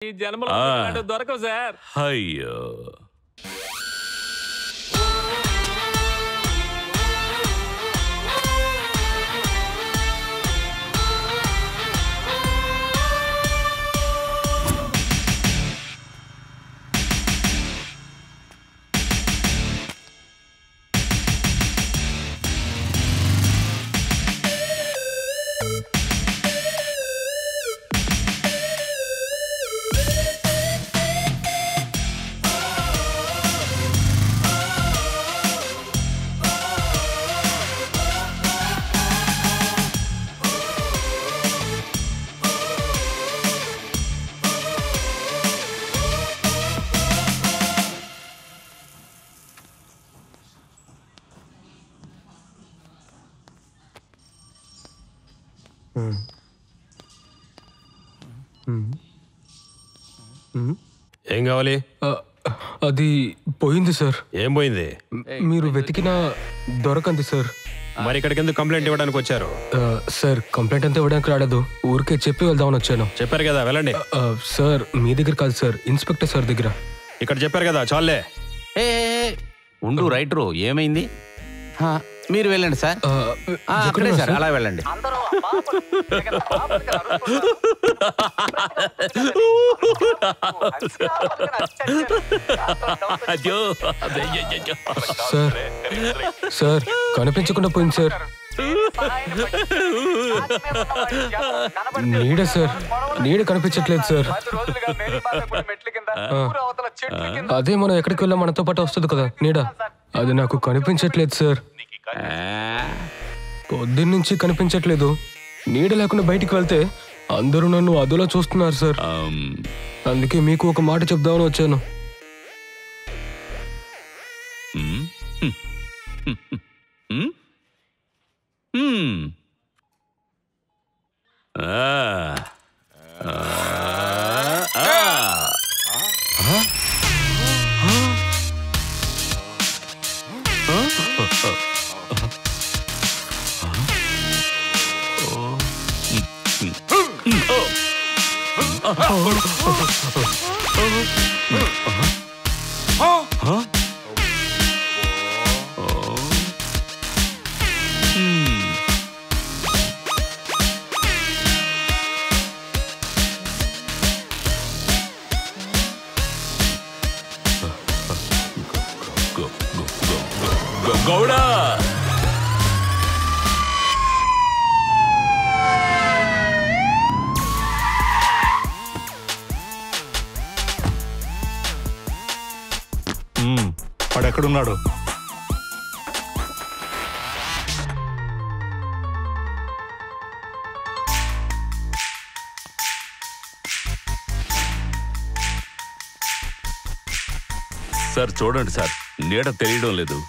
ఈ జన్మలో దొరకవు సార్. అయ్యో ఏం కావాలి? అది పోయింది సార్. ఏం పోయింది? మీరు వెతికినా దొరకంది సార్. మరి ఇక్కడికి ఎందుకు కంప్లైంట్ ఇవ్వడానికి వచ్చారు? సార్ కంప్లైంట్ అంతా ఇవ్వడానికి రాలేదు, ఊరికే చెప్పి వెళ్దామని వచ్చాను. చెప్పారు కదా వెళ్ళండి. సార్ మీ దగ్గర కాదు సార్, ఇన్స్పెక్టర్ సార్ దగ్గర. ఇక్కడ చెప్పారు కదా చాలే. ఉండు రైటరు, ఏమైంది? మీరు వెళ్ళండి సార్. అక్కడే సార్, అలా వెళ్ళండి. సార్ సార్ కనిపించకుండా పోయింది సార్. నీడ సార్, నీడ కనిపించట్లేదు సార్. అదే మనం ఎక్కడికి వెళ్ళా మనతో పాటు వస్తుంది కదా నీడ, అది నాకు కనిపించట్లేదు సార్. పొద్దున్నుంచి కనిపించట్లేదు. నీడ లేకుండా బయటికి వెళ్తే అందరూ నన్ను అదులా చూస్తున్నారు సార్. అందుకే మీకు ఒక మాట చెప్దామని వచ్చాను. గౌడా వాడెక్కడున్నాడు? సార్ చూడండి సార్, నీడ తెలియడం లేదు.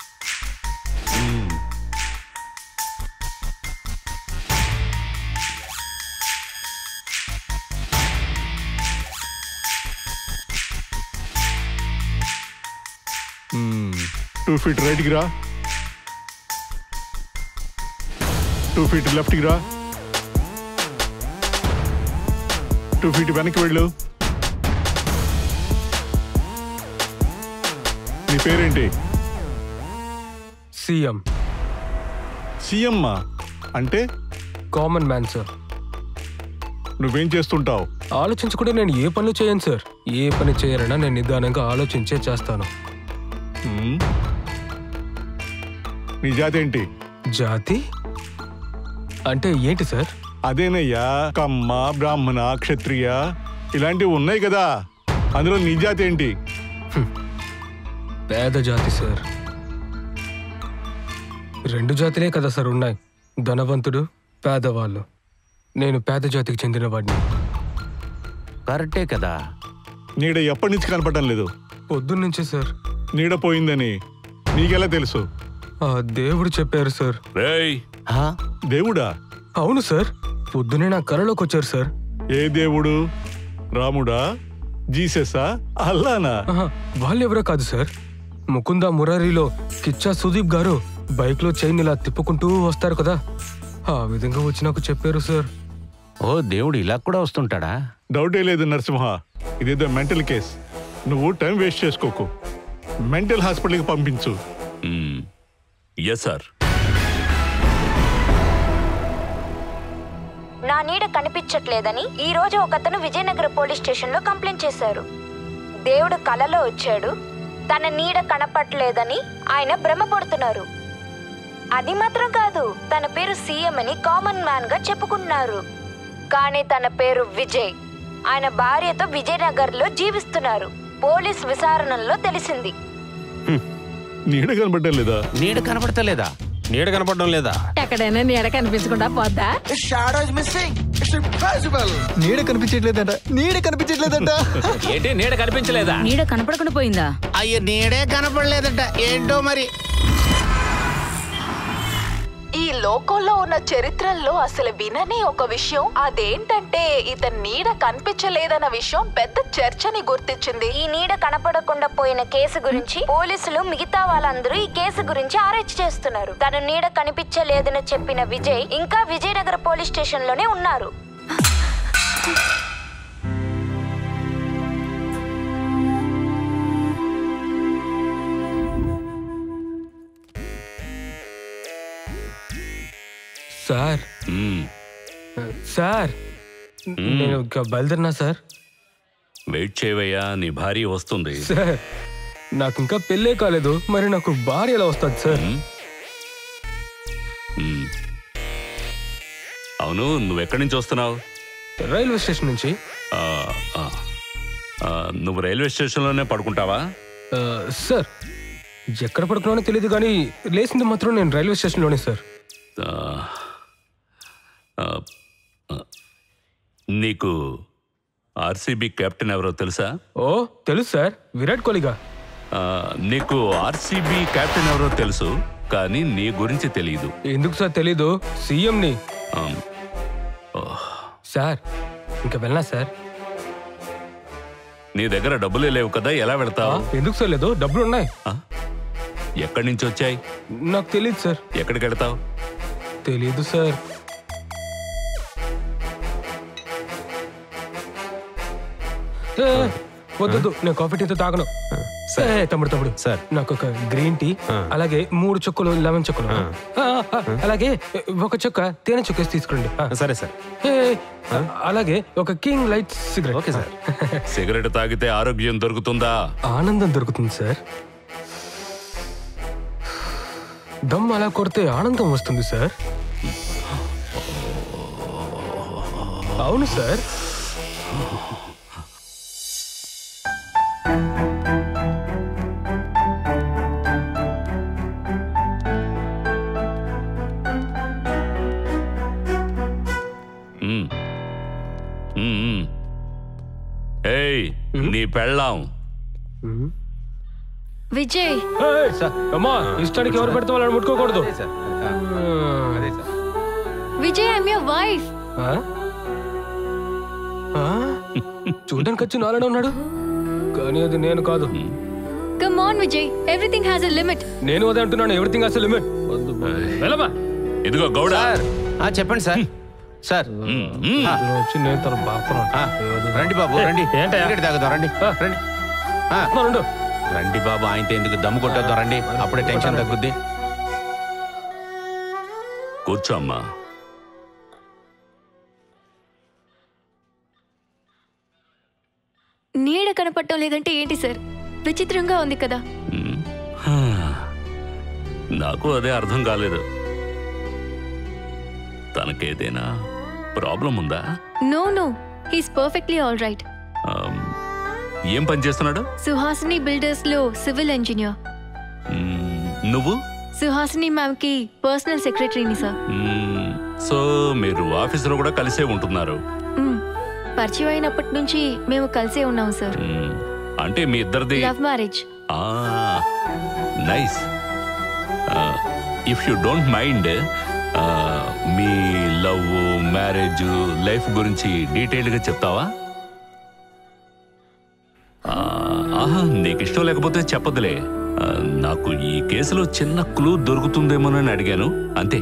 టూ ఫీట్ రైట్కి రా, 2 feet లెఫ్ట్కి రా, 2 feet వెనక్కి వెళ్ళు. నీ పేరేంటి? సీఎం. సీఎమ్మా అంటే? Common man sir. నువ్వేం చేస్తుంటావు? ఆలోచించుకుంటే నేను ఏ పనులు చేయను సార్. ఏ పని చేయాలన్నా నేను నిదానంగా ఆలోచించే చేస్తాను. నీ జాతి ఏంటి? జాతి అంటే ఏంటి సార్? అదేనయ్యా, కమ్మ, బ్రాహ్మణ, క్షత్రియ ఇలాంటివి ఉన్నాయి కదా, అందులో నీ జాతి ఏంటి? పేద జాతి సార్. 2 జాతులే కదా సార్ ఉన్నాయి, ధనవంతుడు, పేదవాళ్ళు. నేను పేద జాతికి చెందిన వాడిని. కరెక్టే కదా. నీడ ఎప్పటి నుంచి కనపడటం లేదు? పొద్దున్నుంచే సార్. నీడ పోయిందని నీకెలా తెలుసు? దేవుడు చెప్పారు సార్. దేవుడా? అవును సార్, పొద్దునే నా కలలోకి వచ్చారు సార్. ఏ దేవుడు? రాముడా, జీససా, అల్లానా? వాళ్ళెవరో కాదు సార్. ముకుంద మురారిలో కిచ్చా సుదీప్ గారు బైక్ లో చైన్ ఇలా తిప్పుకుంటూ వస్తారు కదా, ఆ విధంగా వచ్చి నాకు చెప్పారు సార్. ఓ దేవుడు ఇలా కూడా వస్తుంటాడా? డౌటే లేదు నరసింహ. ఇదేదో మెంటల్ కేస్. నువ్వు టైం వేస్ట్ చేసుకోకు, మెంటల్ హాస్పిటల్కి పంపించు. Yes sir. నా నీడ కనిపించట్లేదని ఈ రోజు ఒకతను విజయనగర పోలీస్ స్టేషన్ లో కంప్లైంట్ చేశారు. దేవుడు కలలో వచ్చాడు, తన నీడ కనపట్లేదని ఆయన భ్రమపడుతున్నారు. అది మాత్రం కాదు, తన పేరు సీఎం అని కామన్ మ్యాన్ గా చెప్పుకుంటున్నారు. కానీ తన పేరు విజయ్. ఆయన భార్యతో విజయనగర్ లో జీవిస్తున్నారు. పోలీస్ విచారణలో తెలిసింది. నీడ కనబడటం లేదా? నీడ కనపడతలేదా? నీడ కనపడడం లేదా? ఎక్కడైనా నీడ కనిపించకుండా పోద్దా? నీడ కనిపించట్లేదంట. నీడ కనిపించట్లేదంట. ఏంటి నీడ కనిపించలేదా? నీడ కనపడకుండా పోయిందా? అయ్యో నీడే కనపడలేదట. ఏంటో మరి. ఈ లోకంలో ఉన్న చరిత్రల్లో అసలు వినని ఒక విషయం, అదేంటంటే ఇతని నీడ కనిపించలేదన్న విషయం పెద్ద చర్చని గుర్తించింది. ఈ నీడ కనపడకుండా పోయిన కేసు గురించి పోలీసులు మిగతా వాళ్ళందరూ ఈ కేసు గురించి ఆరాய்ச்சி చేస్తున్నారు. తన నీడ కనిపించలేదని చెప్పిన విజయ్ ఇంకా విజయనగర పోలీస్ స్టేషన్ లోనే ఉన్నారు. సార్ సార్ నేను ఇంకా బయలుదేరినా సార్. వెయిట్ చేయవయ్యా, నీ భార్య వస్తుంది. సార్ నాకు ఇంకా పెళ్ళే కాలేదు, మరి నాకు భార్య ఎలా వస్తుంది సార్? అవును, నువ్వెక్కడి నుంచి వస్తున్నావు? రైల్వే స్టేషన్ నుంచి. నువ్వు రైల్వే స్టేషన్లోనే పడుకుంటావా? సార్ ఎక్కడ పడుకున్నానో తెలియదు, కానీ లేచింది మాత్రం నేను రైల్వే స్టేషన్లోనే సార్. నీకు ఆర్సీబీ కెప్టెన్ ఎవరో తెలుసా? ఓ తెలుసు సార్, విరాట్ కోహ్లీగా. నీకు ఆర్సీబీ కెప్టెన్ ఎవరో తెలుసు, కానీ నీ గురించి తెలియదు. ఎందుకు సార్ తెలీదు? సీఎంని. సార్ ఇంకా వెళ్ళనా సార్? నీ దగ్గర డబ్బులే లేవు కదా, ఎలా వెళ్తావు? ఎందుకు సార్ లేదు, డబ్బులు ఉన్నాయి. ఎక్కడి నుంచి వచ్చాయి? నాకు తెలియదు సార్. ఎక్కడికి వెళ్తావు? తెలీదు సార్. వద్దు, నేను కాఫీ టీతో తాగను. తమ్ముడు సార్, నాకు ఒక గ్రీన్ టీ, అలాగే 3 చుక్కలు లెమన్ చుక్కలు, అలాగే ఒక చుక్క తేనె చుక్కేసి తీసుకురండి. సరే సార్. అలాగే ఒక king light cigarette. Okay sir. Cigarette తాగితే ఆరోగ్యం దొరుకుతుందా? ఆనందం దొరుకుతుంది సార్. దమ్ అలా కొడితే ఆనందం వస్తుంది సార్. అవును సార్. ఏయ్, నీ పెళ్ళాం విజయ్. అమ్మా, ఇష్టానికి ఎవరు పెడితే వాళ్ళని ముట్టుకోకూడదు. Vijay, I'm your wife. చూడడానికి వచ్చి నాలోనే ఉన్నాడు, కానీ అది నేను కాదు. Come on Vijay, everything has a limit. నేను అదే అంటున్నాను, ఎవ్రీథింగ్ హ్యాస్ ఎ లిమిట్. వెళ్ళమా. ఇదిగో గౌడ. చెప్పండి సార్. సార్ వచ్చి నేను తన బాగుతున్నాను. రండి బాబు, రండి. టికెట్ తాగుదాం, రండి రండి రండి బాబు. ఆయనతో ఎందుకు దమ్ము కొట్టేద్దాం, రండి. అప్పుడే టెన్షన్ తగ్గుద్ది. కూర్చో అమ్మా. నీడ కనపడటం లేదంటే ఏంటి సార్? విచిత్రంగా ఉంది కదా. నాకు అదే అర్థం కాలేదు. తనకేదైనా ప్రాబ్లం ఉందా? No no, he's perfectly all right. ఏం పని చేస్తున్నాడు? సుహాసిని బిల్డర్స్ లో సివిల్ ఇంజనీర్. నువ్వు? సుహాసిని మ్యామ్ కి పర్సనల్ సెక్రటరీని సార్. సో మీరు ఆఫీసులో కూడా కలిసే ఉంటున్నారు? పరిచయం అయినప్పటి నుంచి మేము కలిసే ఉన్నాం సార్. అంటే మీ ఇద్దరిది love marriage. Nice. If you don't mind, me love, marriage life గురించి డీటెయిల్గా చెప్తావా? నీకు ఇష్టం లేకపోతే చెప్పదులే. నాకు ఈ కేసులో చిన్న క్లూ దొరుకుతుందేమోనని అడిగాను, అంతే.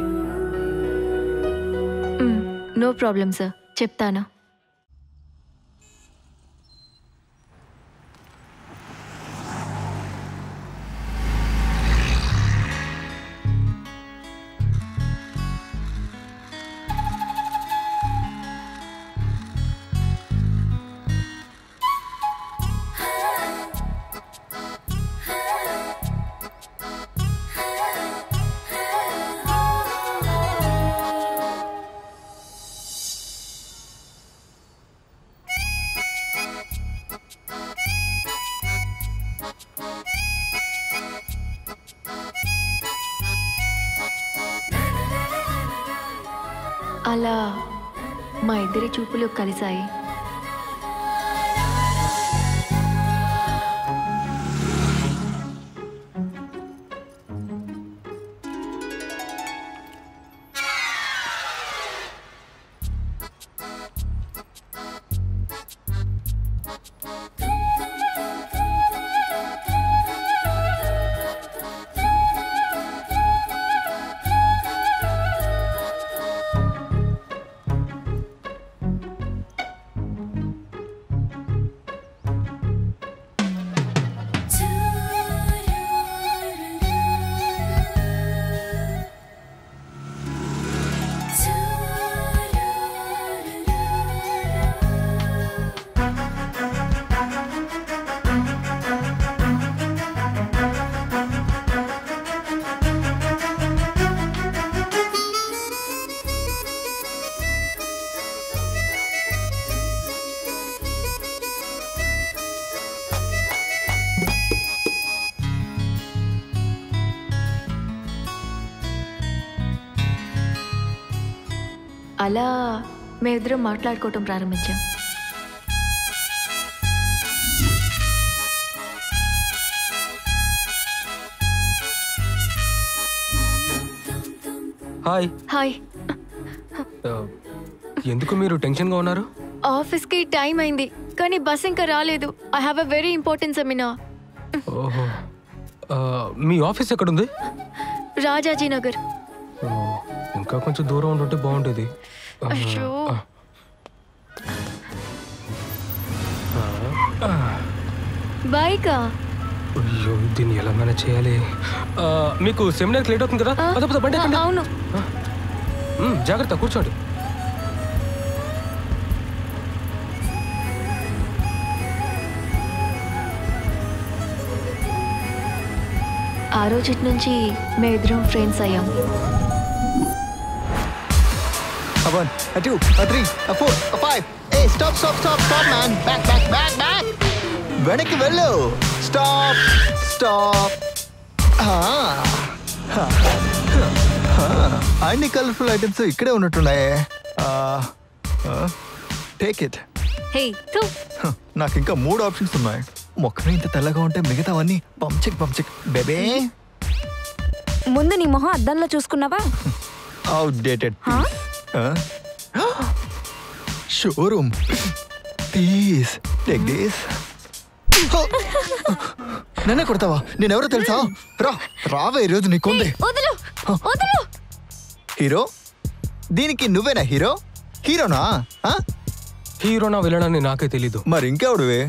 నో ప్రాబ్లం సార్, చెప్తాను. అలా మా ఇద్దరి చూపులు కలిశాయి. అలా మేమిద్దరం మాట్లాడుకోవటం ప్రారంభించాం. హాయ్. హాయ్. ఎందుకు మీరు టెన్షన్గా ఉన్నారు? ఆఫీస్కి టైం అయింది కానీ బస్ ఇంకా రాలేదు. I have a very important seminar. ఓహో, మీ ఆఫీస్ ఎక్కడుంది? రాజాజీ నగర్. ఇంకా కొంచెం దూరం ఉంటుంటే బాగుండేది. అయ్యో. బైకా? అయ్యో, దీన్ని ఎలా మేనేజ్ చేయాలి? మీకు సెమినార్కి లేట్ అవుతుంది కదా? పద బండి ఎక్కండి. అవును. జాగ్రత్త, కూర్చోండి. ఆ రోజు నుంచి మేమిద్దరం ఫ్రెండ్స్ అయ్యాం. One, a two, a three, a four, a five. Hey, stop, man. Back. వెనక్కి వెళ్ళు. Stop. అన్ని కలర్ఫుల్ ఐటమ్స్ ఇక్కడే ఉన్నట్టున్నాయే. Take it. హే తో. నాకు ఇంకా 3 ఆప్షన్స్ ఉన్నాయి. మొక్కనే ఇంత తెల్లగా ఉంటే మిగతావన్నీ పంచిక్ బేబే. ముందు నీ మొహం అద్దంలో చూసుకున్నావా? Outdated. Showroom. Please take this. నన్నే కొడతావా? నేనెవరో తెలుసా? రావే ఈరోజు నీకుంది. హీరో? దీనికి నువ్వేనా హీరో? హీరోనా? హీరోనా విలనని నాకే తెలీదు. మరి ఇంకెవడువే?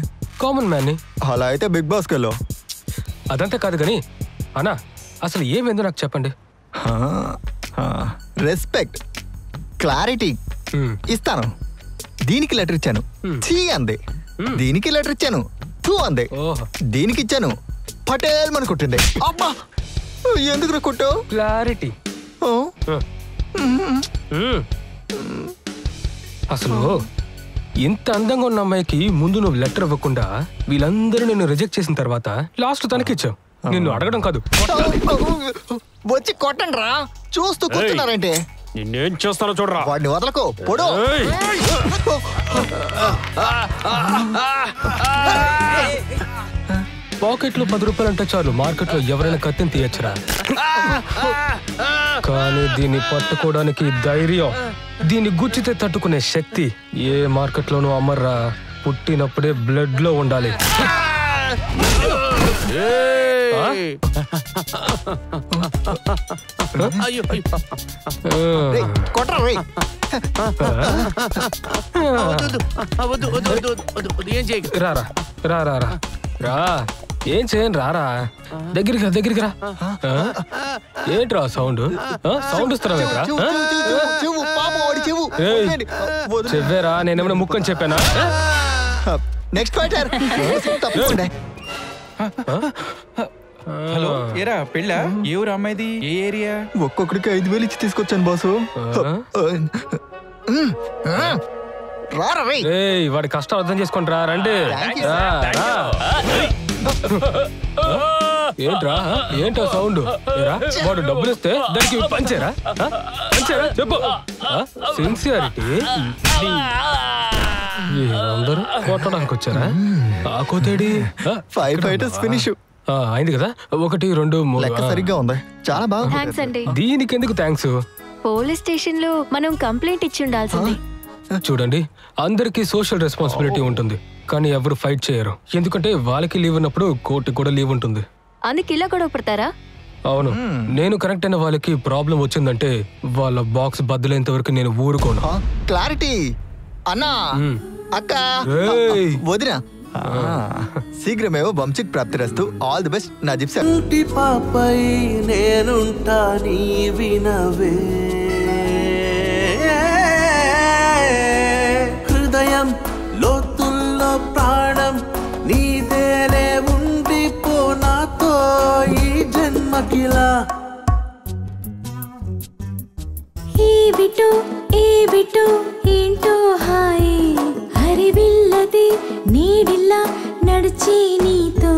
కామన్ మ్యాన్ని. అలా అయితే బిగ్ బాస్ కెళ్ళో. అదంతా కాదు కానీ అన్నా, అసలు ఏమైందో నాకు చెప్పండి. రెస్పెక్ట్, క్లారిటీ ఇస్తాను. దీనికి లెటర్ ఇచ్చాను, ఛీ అంది. దీనికి లెటర్ ఇచ్చాను, టూ అంది. దీనికి ఇచ్చాను, పటేల్ మన కొట్టింది. అబ్బా, ఎందుకు కొట్టావు? క్లారిటీ. అసలు ఇంత అందంగా ఉన్న అమ్మాయికి ముందు నువ్వు లెటర్ ఇవ్వకుండా వీళ్ళందరూ నిన్ను రిజెక్ట్ చేసిన తర్వాత లాస్ట్ తనకిచ్చావు. నిన్ను అడగడం కాదు, వచ్చి కొట్టండి రా. చూస్తూ కూర్చున్నారంటే నిన్నేం చేస్తానో చూడరా. వాడిని వదలకు, పొడు. పాకెట్లో 10 రూపాయలు అంటే చాలు, మార్కెట్లో ఎవరైనా కత్తిని తీయచ్చురా. కానీ దీన్ని పట్టుకోవడానికి ధైర్యం, దీన్ని గుచ్చితే తట్టుకునే శక్తి ఏ మార్కెట్లోనూ అమ్మర్రా. పుట్టినప్పుడే బ్లడ్ లో ఉండాలి. రా, ఏం చేయను, రారా దగ్గరికి రా. ఏంట్రా సౌండ్ ఇస్తున్నావేట్రా? చెవ్వేరా, నేనేమైనా ముక్కని చెప్పానా? నెక్స్ట్ ఫైటర్ తప్పకుండా. హలో, ఏరా పెళ్ళా? ఏ ఊరు అమ్మాయిది? ఏ ఏరియా? ఒక్కొక్కడికి 5,000 ఇచ్చి తీసుకొచ్చాను బాసు. వాడి కష్టం అర్థం చేసుకోండి రా. రండి. ఏంట్రా, ఏంటో సౌండ్? వాడు డబ్బులు ఇస్తే దానికి పంచేరా? సిన్సియర్ చెప్పు. సిన్సియారిటీ అందరూ కొట్టడానికి వచ్చారా? ఆ కోతేడి 5 ఫైటర్స్ ఫినిష్ అయింది కదా. 1 2 3 లెక్క సరిగ్గా ఉంది. చాలా బాగుంది. థ్యాంక్స్ అండి. దీనికి ఎందుకు థ్యాంక్స్? పోలీస్ స్టేషన్ లో మనం కంప్లైంట్ ఇచ్చి ఉండాల్సింది. చూడండి, అందరికీ సోషల్ రెస్పాన్సిబిలిటీ ఉంటుంది, కానీ ఎవరు ఫైట్ చేయరు. ఎందుకంటే వాళ్ళకి లీవ్ ఉన్నప్పుడు కోర్టు కూడా లీవ్ ఉంటుంది. అందుకు ఇలా గొడవ పడతారా? అవును, నేను కరెక్ట్ అయిన వాళ్ళకి ప్రాబ్లం వచ్చిందంటే వాళ్ళ బాక్స్ బద్దలేంత వరకు నేను ఊరుకోను. క్లారిటీ అన్నా, అక్క, వదినా, శీఘ్రమేవో వంశీకి ప్రాప్తిరస్తు. All the best Najeeb sir. పాపై నేనుంటా నీ వినవే, హృదయం లోతుల్లో ప్రాణం నీదేలే, ఉండిపో నాతో ఈ జన్మకిలా. ఈ బిటు ఏంటో హాయి, హరివిల్లది నీడిల్లా నడిచి నీతో,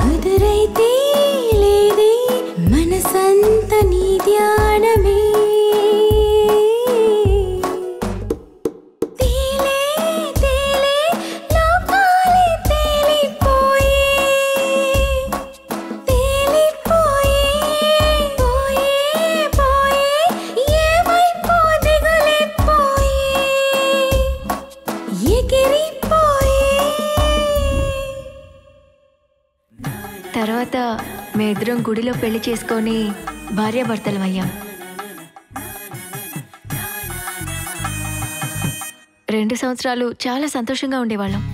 కుదురైతే లేదే మనసంత నీ ధ్యానమే. తర్వాత మేమిద్దరం గుడిలో పెళ్లి చేసుకొని భార్యాభర్తలం అయ్యాం. 2 సంవత్సరాలు చాలా సంతోషంగా ఉండేవాళ్ళం.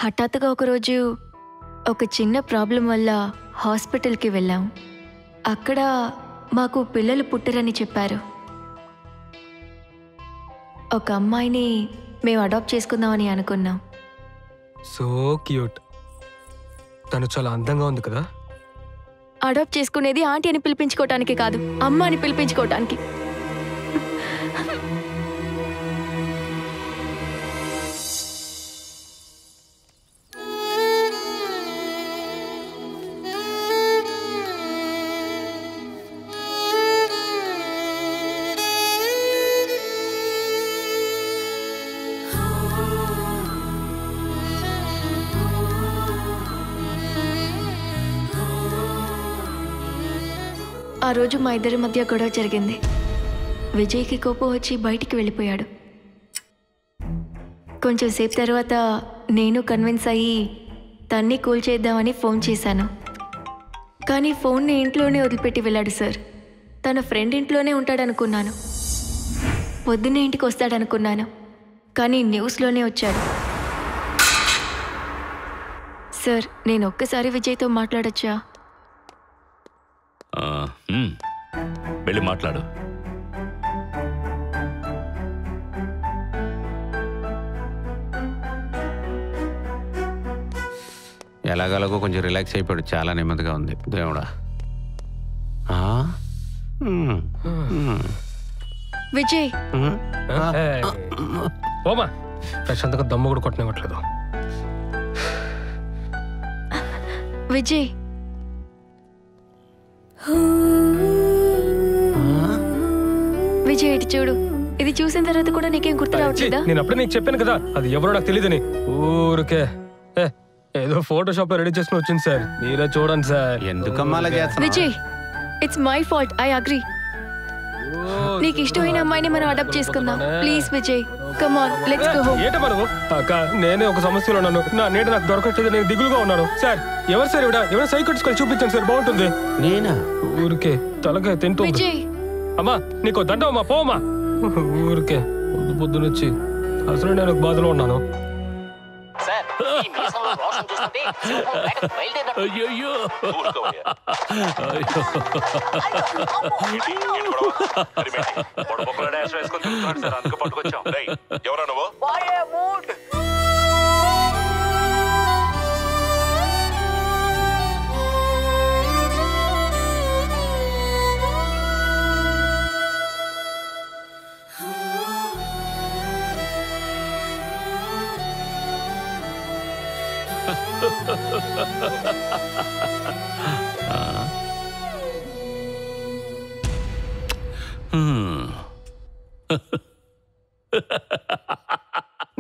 హఠాత్తుగా ఒకరోజు ఒక చిన్న ప్రాబ్లం వల్ల హాస్పిటల్కి వెళ్ళాం. అక్కడ మాకు పిల్లలు పుట్టరని చెప్పారు. ఒక అమ్మాయిని మేము అడాప్ట్ చేసుకుందామని అనుకున్నాం. So cute. తను చాలా అందంగా ఉంది కదా. అడాప్ట్ చేసుకునేది ఆంటీ అని పిలిపించుకోవటానికి కాదు, అమ్మ అని పిలిపించుకోవటానికి. ఆ రోజు మా ఇద్దరి మధ్య గొడవ జరిగింది. విజయ్కి కోపం వచ్చి బయటికి వెళ్ళిపోయాడు. కొంచెం సేపు తర్వాత నేను కన్విన్స్ అయ్యి తన్ని కూల్ చేద్దామని ఫోన్ చేశాను. కానీ ఫోన్ని ఇంట్లోనే వదిలిపెట్టి వెళ్ళాడు సార్. తన ఫ్రెండ్ ఇంట్లోనే ఉంటాడనుకున్నాను. పొద్దున్నే ఇంటికి వస్తాడనుకున్నాను, కానీ న్యూస్లోనే వచ్చాడు. సార్, నేను ఒక్కసారి విజయ్తో మాట్లాడొచ్చా? వెళ్ళి మాట్లాడు. ఎలాగలాగో కొంచెం రిలాక్స్ అయిపోయాడు. చాలా నెమ్మదిగా ఉంది. దేవుడా. విజయ్, ఓమా ప్రశాంతంగా దమ్ము కూడా కొట్టనివ్వట్లేదు. విజయ్, విజయ్ ఇటు చూడు. ఇది చూసిన తర్వాత కూడా నీకేం గుర్తు రావట్లేదా? నేను అప్పుడే నీకు చెప్పాను కదా, అది ఎవరో నాకు తెలియదని. ఊరికే ఏదో ఫోటోషాప్ లో రెడీ చేసుకుని వచ్చింది సార్. మీరే చూడండి సార్. ఎందుకమ్మా అలా చేస్తున్నావ్? Vijay, it's my fault. I agree. నీకు ఇష్టమైన అమ్మాయిని మనం అడాప్ట్ చేసుకుందాం. Please Vijay, come on, let's go home. ఏంట మనము? అక్క, నేనే ఒక సమస్యలో ఉన్నాను. నా నీడ నాకు దొరకట్లేదు, నేను దిగులుగా ఉన్నాను. సార్, ఎవరు సార్ ఇవిడ? ఎవరైనా సైకిట్స్కొని చూపించండి సార్, బాగుంటుంది. నేనా? ఊరికే తలకాయ తింటుంది. విజయ్, అమ్మా నీకు దండం అమ్మా, పోమ్మా. ఊరికే పొద్దునొచ్చి అసలు నేను ఒక బాధలో ఉన్నాను. సార్, అయ్యయ్యో. ఎవరా నువ్వు?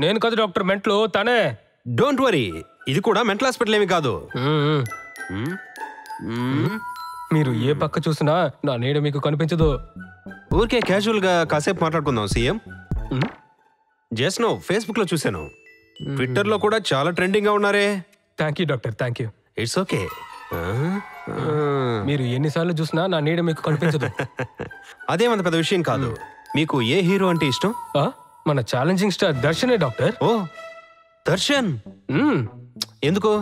నేను కదా డాక్టర్ మెంట్లు, తనే. డోంట్ వరీ, ఇది కూడా మెంటల్ హాస్పిటల్ ఏమి కాదు. మీరు ఏ పక్క చూసినా నా నీడ మీకు కనిపించదు. ఊరికే క్యాజువల్ గా కాసేపు మాట్లాడుకుందాం సీఎం. జస్ట్ నో ఫేస్బుక్ లో చూశాను, ట్విట్టర్ లో కూడా చాలా ట్రెండింగ్ గా ఉన్నారే. Thank you doctor, thank you. It's okay. మీరు ఎన్నిసార్లు చూసినా నా నీడ మీకు కనిపించదు. అదేమంత పెద్ద విషయం కాదు. మీకు ఏ హీరో అంటే ఇష్టం? మన ఛాలెంజింగ్ స్టార్ దర్శనే డాక్టర్. ఓ దర్శన్. ఎందుకు?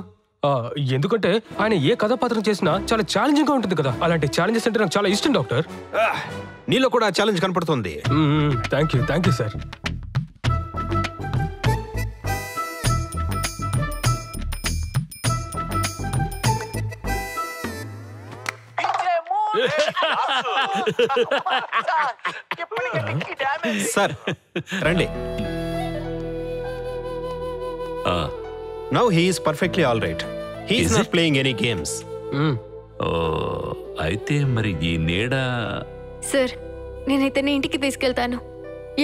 ఎందుకంటే ఆయన ఏ కథాపాత్రం చేసినా చాలా ఛాలెంజింగ్ గా ఉంటుంది కదా. అలాంటి ఛాలెంజెస్ అంటే నాకు చాలా ఇష్టం డాక్టర్. నీలో కూడా ఛాలెంజ్ కనపడుతుంది. Thank you sir. సార్ రండి. Now he is perfectly all right. He is not playing any games. అయితే మరి ఈ నీడ. సార్ నేను ఇతన్ని ఇంటికి తీసుకెళ్తాను.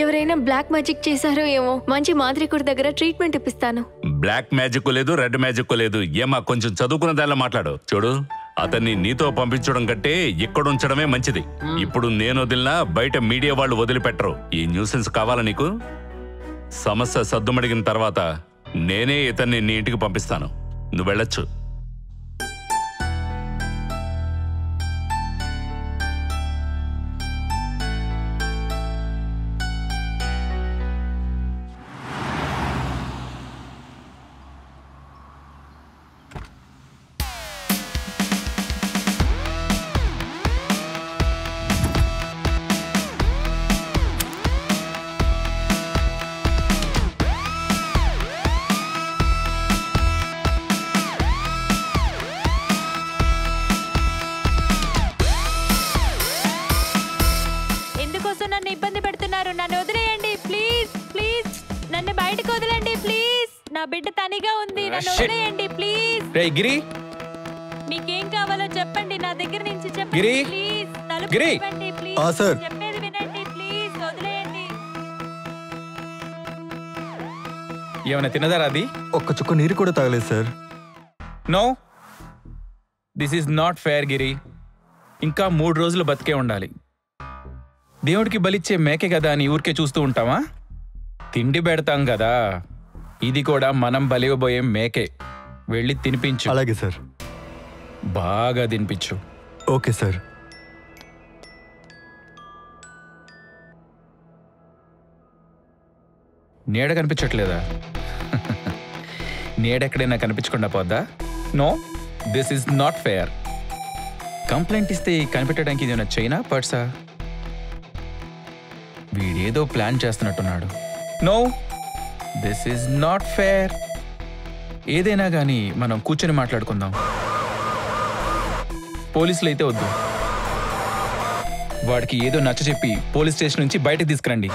ఎవరైనా బ్లాక్ మ్యాజిక్ చేశారో ఏమో, మంచి మాంత్రికుడి దగ్గర ట్రీట్మెంట్ ఇప్పిస్తాను. బ్లాక్ మ్యాజిక్ లేదు, రెడ్ మ్యాజిక్ లేదు. ఏమా కొంచెం చదువుకున్న దానిలో మాట్లాడు. చూడు, అతన్ని నీతో పంపించడం కంటే ఇక్కడ ఉంచడమే మంచిది. ఇప్పుడు నేను వదిలినా బయట మీడియా వాళ్ళు వదిలిపెట్టరు. ఈ న్యూసెన్స్ కావాలా నీకు? సమస్య సద్దుమడిగిన తర్వాత నేనే ఇతన్ని నీ ఇంటికి పంపిస్తాను. నువ్వు వెళ్ళొచ్చు. బిడ్డ తనిగా ఉంది, నన్ను వదిలేయండి ప్లీజ్. రేయ్ గిరి, మీకేం కావాలో చెప్పండి, నా దగ్గర నుంచి చెప్పండి గిరి. ప్లీజ్. తలుపు గిరి. తీయండి ప్లీజ్. సార్. చెప్పేది వినండి ప్లీజ్, వదిలేయండి. ఏమైనా తిన్నదారా అది? ఒక్క చుక్క నీరు కూడా తాగలేదు sir. No, this is not fair Giri. ఇంకా 3 రోజులు బతికే ఉండాలి. దేవుడికి బలిచ్చే మేకే కదా అని ఊరికే చూస్తూ ఉంటావా? తిండి పెడతాం కదా, ఇది కూడా మనం బలివబోయే మేకే. వెళ్ళి తినిపించు. అలాగే సార్. బాగా తినిపించు. Okay sir. నీడ కనిపించట్లేదా? నీడెక్కడైనా కనిపించకుండా పోద్దా? No, this is not fair. Complaint ఇస్తే కనిపెట్టడానికి ఇది చైనా పర్సా? వీడేదో ప్లాన్ చేస్తున్నట్టున్నాడు. No, this is not fair. ఏదైనా కానీ మనం కూర్చొని మాట్లాడుకుందాం. పోలీసులు అయితే వద్దు. వాడికి ఏదో నచ్చ చెప్పి పోలీస్ స్టేషన్ నుంచి బయటకు తీసుకురండి.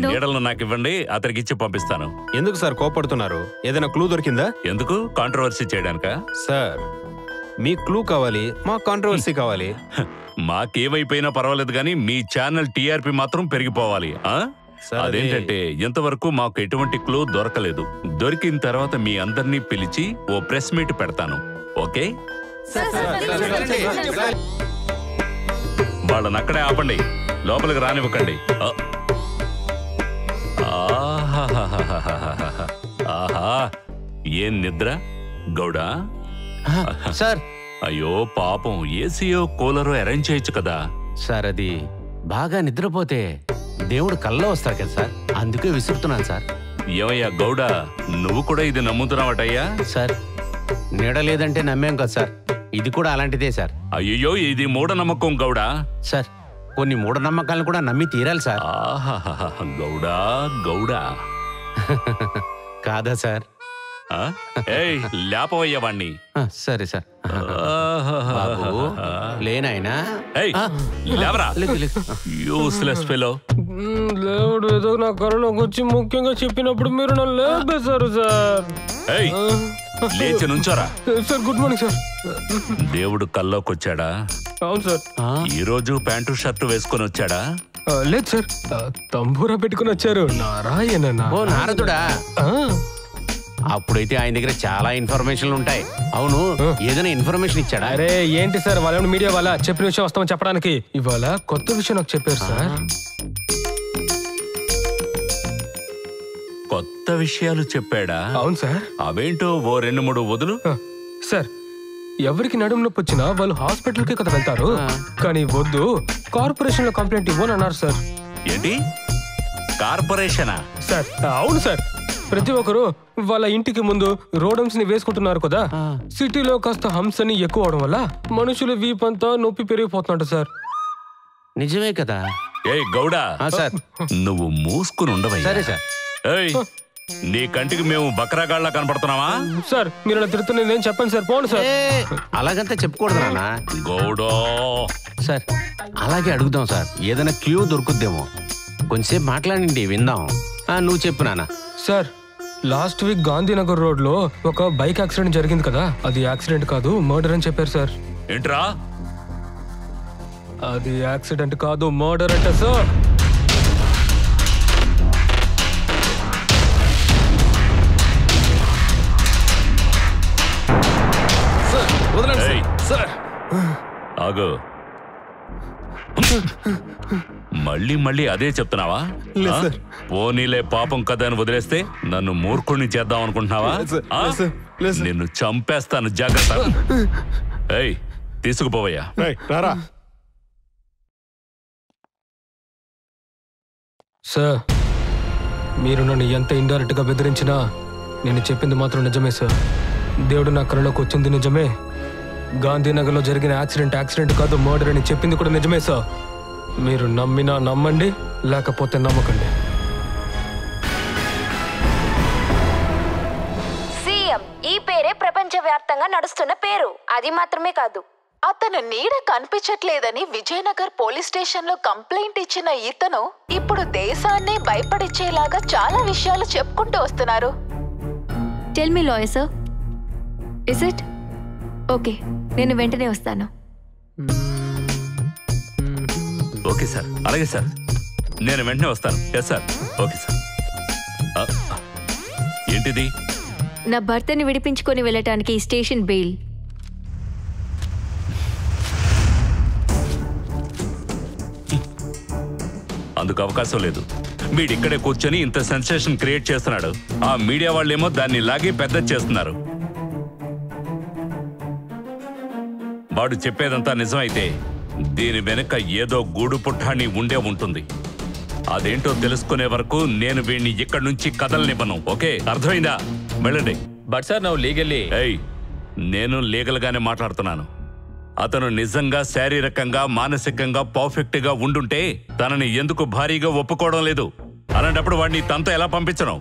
నీడలను నాకు ఇవ్వండి, అతనికి ఇచ్చి పంపిస్తాను. ఎందుకు సార్ కోపడుతున్నారు? ఏదైనా క్లూ దొరికిందా? ఎందుకు? కాంట్రవర్సీ చేయడానికా? సార్ మీ క్లూ కావాలి, మా కాంట్రవర్సీ కావాలి. మాకేమైపోయినా పర్వాలేదు కానీ మీ ఛానల్ టీఆర్పీ మాత్రం పెరిగిపోవాలి. అదేంటంటే ఇంతవరకు మాకు ఎటువంటి క్లూ దొరకలేదు. దొరికిన తర్వాత మీ అందరినీ పిలిచి ఓ ప్రెస్ మీట్ పెడతాను. ఓకే? వాళ్ళని అక్కడే ఆపండి, లోపలికి రానివ్వకండి. ఆహా, ఏం నిద్ర గౌడా? సార్ అయ్యో పాపం, ఏసీయో కూలరో అరేంజ్ చేయొచ్చు కదా. సార్ అది బాగా నిద్రపోతే దేవుడు కల్లో వస్తారు కదా సార్, అందుకే విసురుతున్నాను సార్. ఏమయ్యా గౌడ, నువ్వు కూడా ఇది నమ్ముతున్నావటయ్యా? సార్ నీడ లేదంటే నమ్మేం కదా సార్, ఇది కూడా అలాంటిదే సార్. అయ్యో, ఇది మూఢనమ్మకం గౌడా. సార్ కొన్ని మూఢనమ్మకాలను కూడా నమ్మి తీరాలి సార్. గౌడా గౌడా కాదా సార్? ఏయ్ లేపవయ్యా వాణ్ణి. సరే సార్. లేనాయనా లేవరా, యూస్లెస్ ఫెలో. దేవుడు ఏదో నా కళలోకి వచ్చి ముఖ్యంగా చెప్పినప్పుడు మీరు నన్ను లేపేశారు సార్. లేచి నుంచోరా. Sir good morning sir. దేవుడు కల్లోకి వచ్చాడా? అవును సార్. ఈ రోజు ప్యాంటు షర్టు వేసుకొని వచ్చాడా? లేదు సార్, తంబూరా పెట్టుకుని వచ్చారు. నారాయణ. ఓ నారదుడా. అప్పుడైతే ఆయన దగ్గర చాలా ఇన్ఫర్మేషన్లు ఉంటాయి. అవును, ఏదైనా ఇన్ఫర్మేషన్ ఇచ్చాడా? అరే ఏంటి సార్, వాళ్ళ మీడియా వాళ్ళ చెప్పిన విషయం వస్తామని చెప్పడానికి ఇవాళ కొత్త విషయం నాకు చెప్పారు సార్. కొత్త విషయాలు చెప్పాడా? అవును సార్. అవేంటో ఓ 2-3 వదులు. సార్ ఎవరికి నడుము నొప్పి వచ్చినా వాళ్ళు హాస్పిటల్కి కదా వెళ్తారు, కానీ వద్దు కార్పొరేషన్ లో కంప్లైంట్ ఇవ్వని అన్నారు సార్. ఏంటి కార్పొరేషనా? సార్ అవును సార్. ప్రతి ఒక్కరు వాళ్ళ ఇంటికి ముందు రోడమ్స్ ని వేసుకుంటున్నారు కదా. సిటీలో కాస్త హంసని ఎక్కువ అవడం వల్ల మనుషుల వీపంతా నొప్పి పెరిగిపోతున్నట్టు సార్. నిజమే కదా? ఏ గౌడా సార్, నువ్వు మూసుకుని ఉండవయ్యా. సరే సార్. ఏయ్, నీ కంటికి మేము బకరాగాళ్ళ కనపడుతున్నావా? సార్ మీరు అలా తిరుగుతున్నా నేను చెప్పండి సార్. పోండి సార్. అలాగంతా చెప్పకూడదు నాన్న. గౌడో సార్ అలాగే అడుగుదాం సార్, ఏదైనా క్లూ దొరుకుద్దేమో. కొంచెంసేపు మాట్లాడండి, విందాం. నువ్వు చెప్పు నాన్న. Sir last week Gandhinagar road లో ఒక బైక్ యాక్సిడెంట్ జరిగింది కదా, అది యాక్సిడెంట్ కాదు మర్డర్ అని చెప్పారు సార్. ఏంట్రా? అది యాక్సిడెంట్ కాదు మర్డర్ అంటే సార్. ఆగు. మళ్ళీ అదే చెప్తున్నావా? పోనీలే పాపం కదా అని వదిలేస్తే నన్ను మూర్ఖుణ్ణి చేద్దాం అనుకుంటున్నావా? నిన్ను చంపేస్తాను, జాగ్రత్త. ఏయ్ తీసుకుపోవయ్యా. సార్ మీరు నన్ను ఎంత ఇండైరెక్ట్ గా బెదిరించినా నేను చెప్పింది మాత్రం నిజమే సార్. దేవుడు నా కళలోకి వచ్చింది నిజమే. గాంధీనగర్లో జరిగిన యాక్సిడెంట్ కాదు మర్డర్ అని చెప్పింది కూడా నిజమే సార్. మీరు నమ్మినా నమ్మండి, లేకపోతే నమ్మకండి. సీఎం ఈ పేరే ప్రపంచవ్యాప్తంగా నడుస్తున్న పేరు. అది మాత్రమే కాదు, అతను నీడ కనిపించట్లేదని విజయనగర్ పోలీస్ స్టేషన్ లో కంప్లైంట్ ఇచ్చిన ఇతను ఇప్పుడు దేశాన్ని భయపడిచ్చేలాగా చాలా విషయాలు చెప్పుకుంటూ వస్తున్నారు. Tell me lawyer sir, is it okay? నేను వెంటనే వస్తాను. ఓకే సార్, అలాగే సార్, నేను వెంటనే వస్తాను. Yes sir, okay sir. ఏంటిది? నా భర్తని విడిపించుకొని వెళ్ళటానికి స్టేషన్ బెయిల్. అందుకు అవకాశం లేదు. వీడిక్కడే కూర్చొని ఇంత సెన్సేషన్ క్రియేట్ చేస్తున్నాడు. ఆ మీడియా వాళ్ళేమో దాన్ని లాగి పెద్ద చేస్తున్నారు. వాడు చెప్పేదంతా నిజమైతే దీని వెనుక ఏదో గూడు పుట్టాన్ని ఉండే ఉంటుంది. అదేంటో తెలుసుకునే వరకు నేను వీడిని ఇక్కడి నుంచి కదలనివ్వను. ఓకే, అర్థమైందా? వెళ్ళండి. బట్ సార్ నువ్వు లీగల్లీ. ఏయ్, నేను లీగల్ గానే మాట్లాడుతున్నాను. అతను నిజంగా శారీరకంగా మానసికంగా పర్ఫెక్ట్ గా ఉండుంటే తనని ఎందుకు భారీగా ఒప్పుకోవడం లేదు? అలాంటప్పుడు వాడిని తనతో ఎలా పంపించను?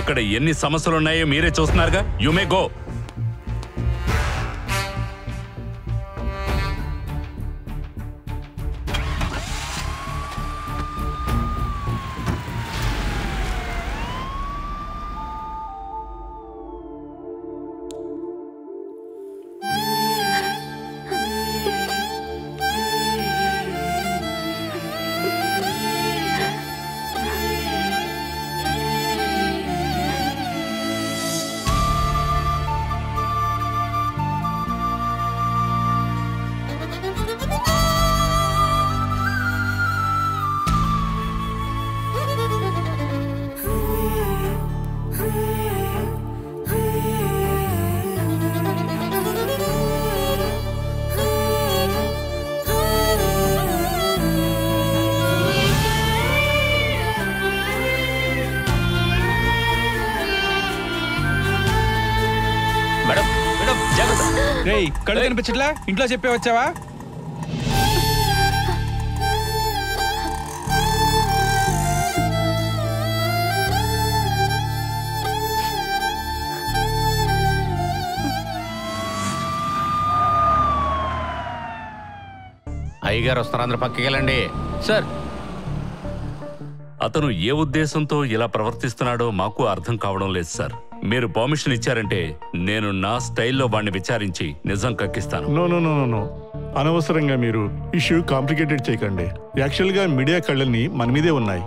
ఇక్కడ ఎన్ని సమస్యలున్నాయో మీరే చూస్తున్నారుగా. You may go. రేయ్ కళ్ళు కనిపించట్లా? ఇంట్లో చెప్పే వచ్చావా? అయ్యగారు వస్తారు, అందరూ పక్కకి వెళ్ళండి. సార్, అతను ఏ ఉద్దేశంతో ఇలా ప్రవర్తిస్తున్నాడో మాకు అర్థం కావడం లేదు సార్. మీరు పర్మిషన్ ఇచ్చారంటే నేను నా స్టైల్లో వాడిని విచారించి నిజం కక్కిస్తాను. No no no no no అనవసరంగా మీరు ఇష్యూ కాంప్లికేటెడ్ చేయకండి. యాక్చువల్ గా మీడియా కళ్ళని మన మీదే ఉన్నాయి.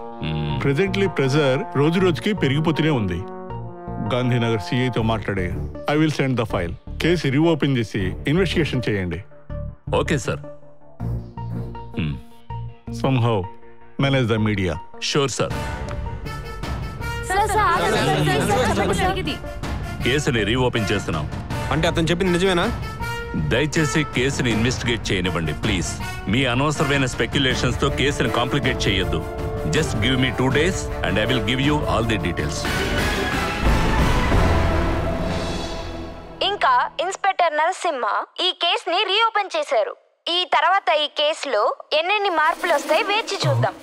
ప్రెజెంట్లీ ప్రెజర్ రోజు రోజుకి పెరిగిపోతూనే ఉంది. గాంధీనగర్ సిఐతో మాట్లాడే I will send the file. Case reopen చేసి ఇన్వెస్టిగేషన్ చేయండి. Okay sir. somehow manage the media. Sure sir. కేసుని రీఓపెన్ చేస్తున్నాం. అంటే అతను చెప్పింది నిజమేనా? దయచేసి కేసుని ఇన్వెస్టిగేట్ చేయనివ్వండి ప్లీజ్. మీ అనవసరమైన స్పెక్యులేషన్స్ తో కేసుని కాంప్లికేట్ చేయొద్దు. Just give me 2 days and I will give you all the details. ఇంకా ఇన్స్పెక్టర్ నరసింహ ఈ కేసుని రీఓపెన్ చేశారు. ఈ తర్వాత ఈ కేసులో ఎన్నెన్ని మార్పులు వస్తాయి వేచి చూద్దాం.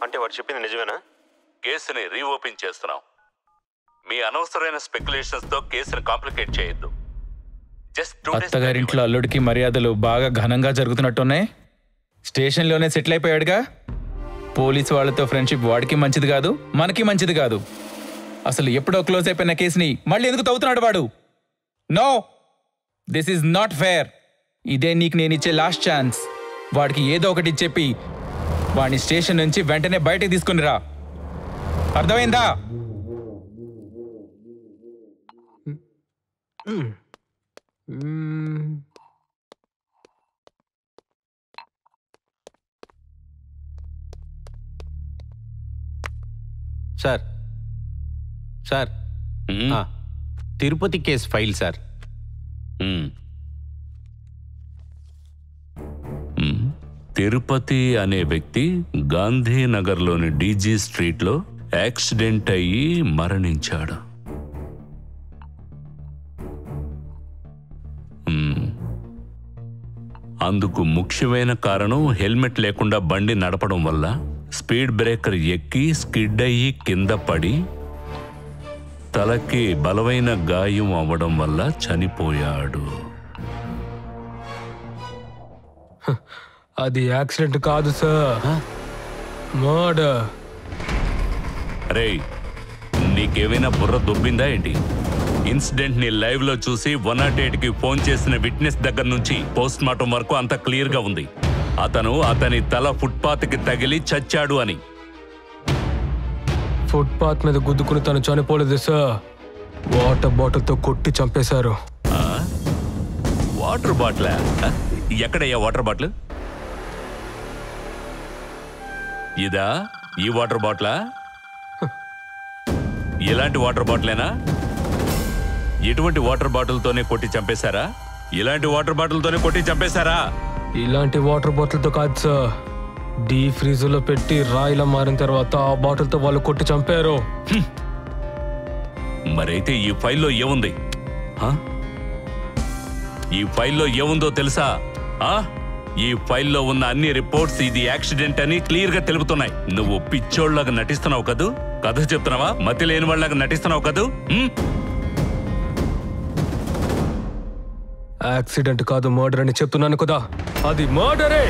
అంటే వాడు చెప్పింది నిజమేనా? కేసుని రీఓపెన్ చేస్తున్నాం. మీ అనవసరమైన స్పెక్యులేషన్స్ తో కేసుని కాంప్లికేట్ చేయొద్దు. అత్తగారింట్లో అల్లుడికి మర్యాదలు బాగా ఘనంగా జరుగుతున్నట్టున్నాయి. స్టేషన్లోనే సెటిల్ అయిపోయాడుగా. పోలీసు వాళ్ళతో ఫ్రెండ్షిప్ వాడికి మంచిది కాదు, మనకి మంచిది కాదు. అసలు ఎప్పుడో క్లోజ్ అయిపోయిన కేసుని మళ్ళీ ఎందుకు తవ్వుతున్నాడు వాడు? No, this is not fair. ఇదే నీకు నేను ఇచ్చే లాస్ట్ ఛాన్స్. వాడికి ఏదో ఒకటి చెప్పి వాడిని స్టేషన్ నుంచి వెంటనే బయటకు తీసుకుని రా. అర్థమైందా? Sir sir Tirupati case file sir. Tirupati అనే వ్యక్తి గాంధీనగర్లోని డీజీ స్ట్రీట్లో యాక్సిడెంట్ అయ్యి మరణించాడు. అందుకు ముఖ్యమైన కారణం హెల్మెట్ లేకుండా బండి నడపడం వల్ల స్పీడ్ బ్రేకర్ ఎక్కి స్కిడ్ అయ్యి కింద పడి తలకి బలమైన గాయం అవ్వడం వల్ల చనిపోయాడు. అది యాక్సిడెంట్ కాదు సార్, మర్డర్. రేయ్, నీకేమైనా బుర్ర దొబ్బిందా ఏంటి? ఇన్సిడెంట్ ని లైవ్ లో చూసి 108కి ఫోన్ చేసిన విట్నెస్ దగ్గర నుంచి పోస్ట్ మార్టం వరకు అంత క్లియర్ గా ఉంది. అతని తల ఫుట్పాత్ కి తగిలి చచ్చాడు అని. ఫుట్పాత్ మీద గుద్దుకుని తను చనిపోలేదు సార్, వాటర్ బాటిల్ తో కొట్టి చంపేశారు. Water bottle? ఎక్కడయ్యా వాటర్ బాటిల్? ఇదా ఈ వాటర్ బాటిలా? ఇలాంటి వాటర్ బాటిలేనా? ఎటువంటి వాటర్ బాటిల్తోనే కొట్టి చంపేశారా? ఇలాంటి వాటర్ బాటిల్తోనే కొట్టి చంపేశారా? ఇలాంటి వాటర్ బాటిల్తో కాదు సార్, డీ ఫ్రీజర్ లో పెట్టి రాయిలా మారిన తర్వాత ఆ బాటిల్తో వాళ్ళు కొట్టి చంపారు. మరైతే ఈ ఫైల్లో ఏముంది? ఈ ఫైల్లో ఏముందో తెలుసా? ఈ ఫైల్లో ఉన్న అన్ని రిపోర్ట్స్ ఇది యాక్సిడెంట్ అని క్లియర్ గా తెలుపుతున్నాయి. నువ్వు పిచ్చోళ్లాగా నటిస్తున్నావు కదూ? కథ చెప్తున్నావా? మతి లేని వాళ్ళగా నటిస్తున్నావు కదూ? యాక్సిడెంట్ కాదు, మర్డర్ అని చెప్తున్నాను కదా. అది మర్డరే.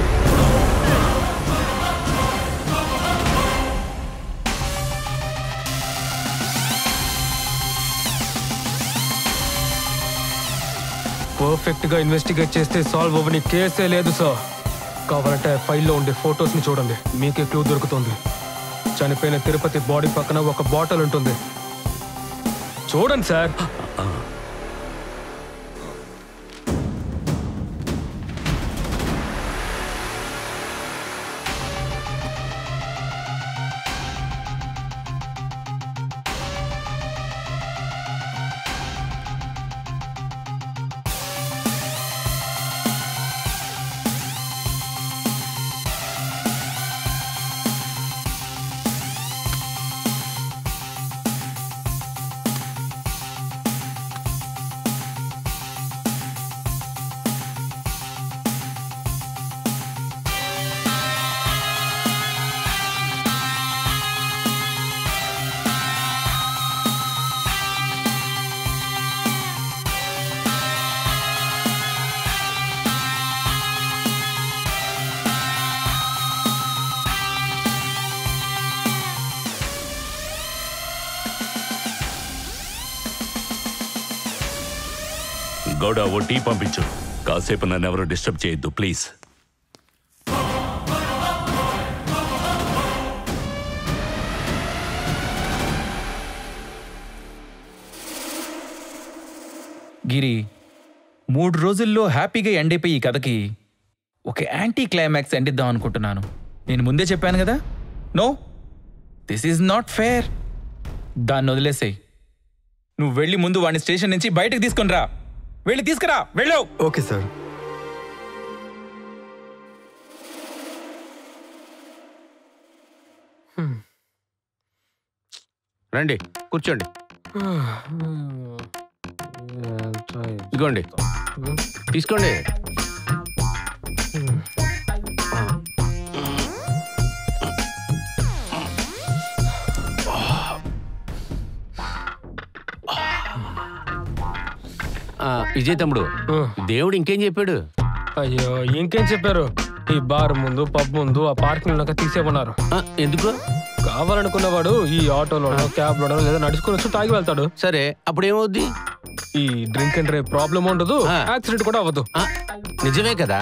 పర్ఫెక్ట్ గా ఇన్వెస్టిగేట్ చేస్తే సాల్వ్ అవ్వని కేసే లేదు సార్. కావాలంటే ఫైల్లో ఉండే ఫొటోస్ ని చూడండి, మీకే క్లూ దొరుకుతుంది. చనిపోయిన తిరుపతి బాడీ పక్కన ఒక బాటిల్ ఉంటుంది, చూడండి సార్. గౌడ ఓ టీ పంపించు. కాసేపు నన్ను ఎవరు డిస్టర్బ్ చేయొద్దు ప్లీజ్. గిరి, 3 రోజుల్లో హ్యాపీగా ఎండ్ అయిపోయి ఈ కథకి ఒక యాంటీ క్లైమాక్స్ ఎండిద్దాం అనుకుంటున్నాను. నేను ముందే చెప్పాను కదా, no, this is not fair. దాన్ని వదిలేసేయ్. నువ్వు వెళ్ళి ముందు వాడిని స్టేషన్ నుంచి బయటకు తీసుకుని రా. వెళ్ళి తీసుకురా, వెళ్ళు. Okay sir. రండి, కూర్చోండి. ఇదిగోండి, తీసుకోండి. విజయ్ తమ్ముడు, దేవుడు ఇంకేం చెప్పాడు? అయ్యో, ఇంకేం చెప్పారు? ఈ బార్ ముందు, పబ్ ముందు, ఆ పార్కింగ్ తీసేమన్నారు. ఎందుకు? కావాలనుకున్నవాడు ఈ ఆటోలోనో క్యాబ్ లోనో లేదా నడుచుకుని వచ్చి తాగి వెళ్తాడు. సరే, అప్పుడు ఏమవుద్ది? ఈ డ్రింక్ అండ్ డ్రైవ్ ప్రాబ్లం ఉండదు, యాక్సిడెంట్ కూడా అవ్వదు. నిజమే కదా?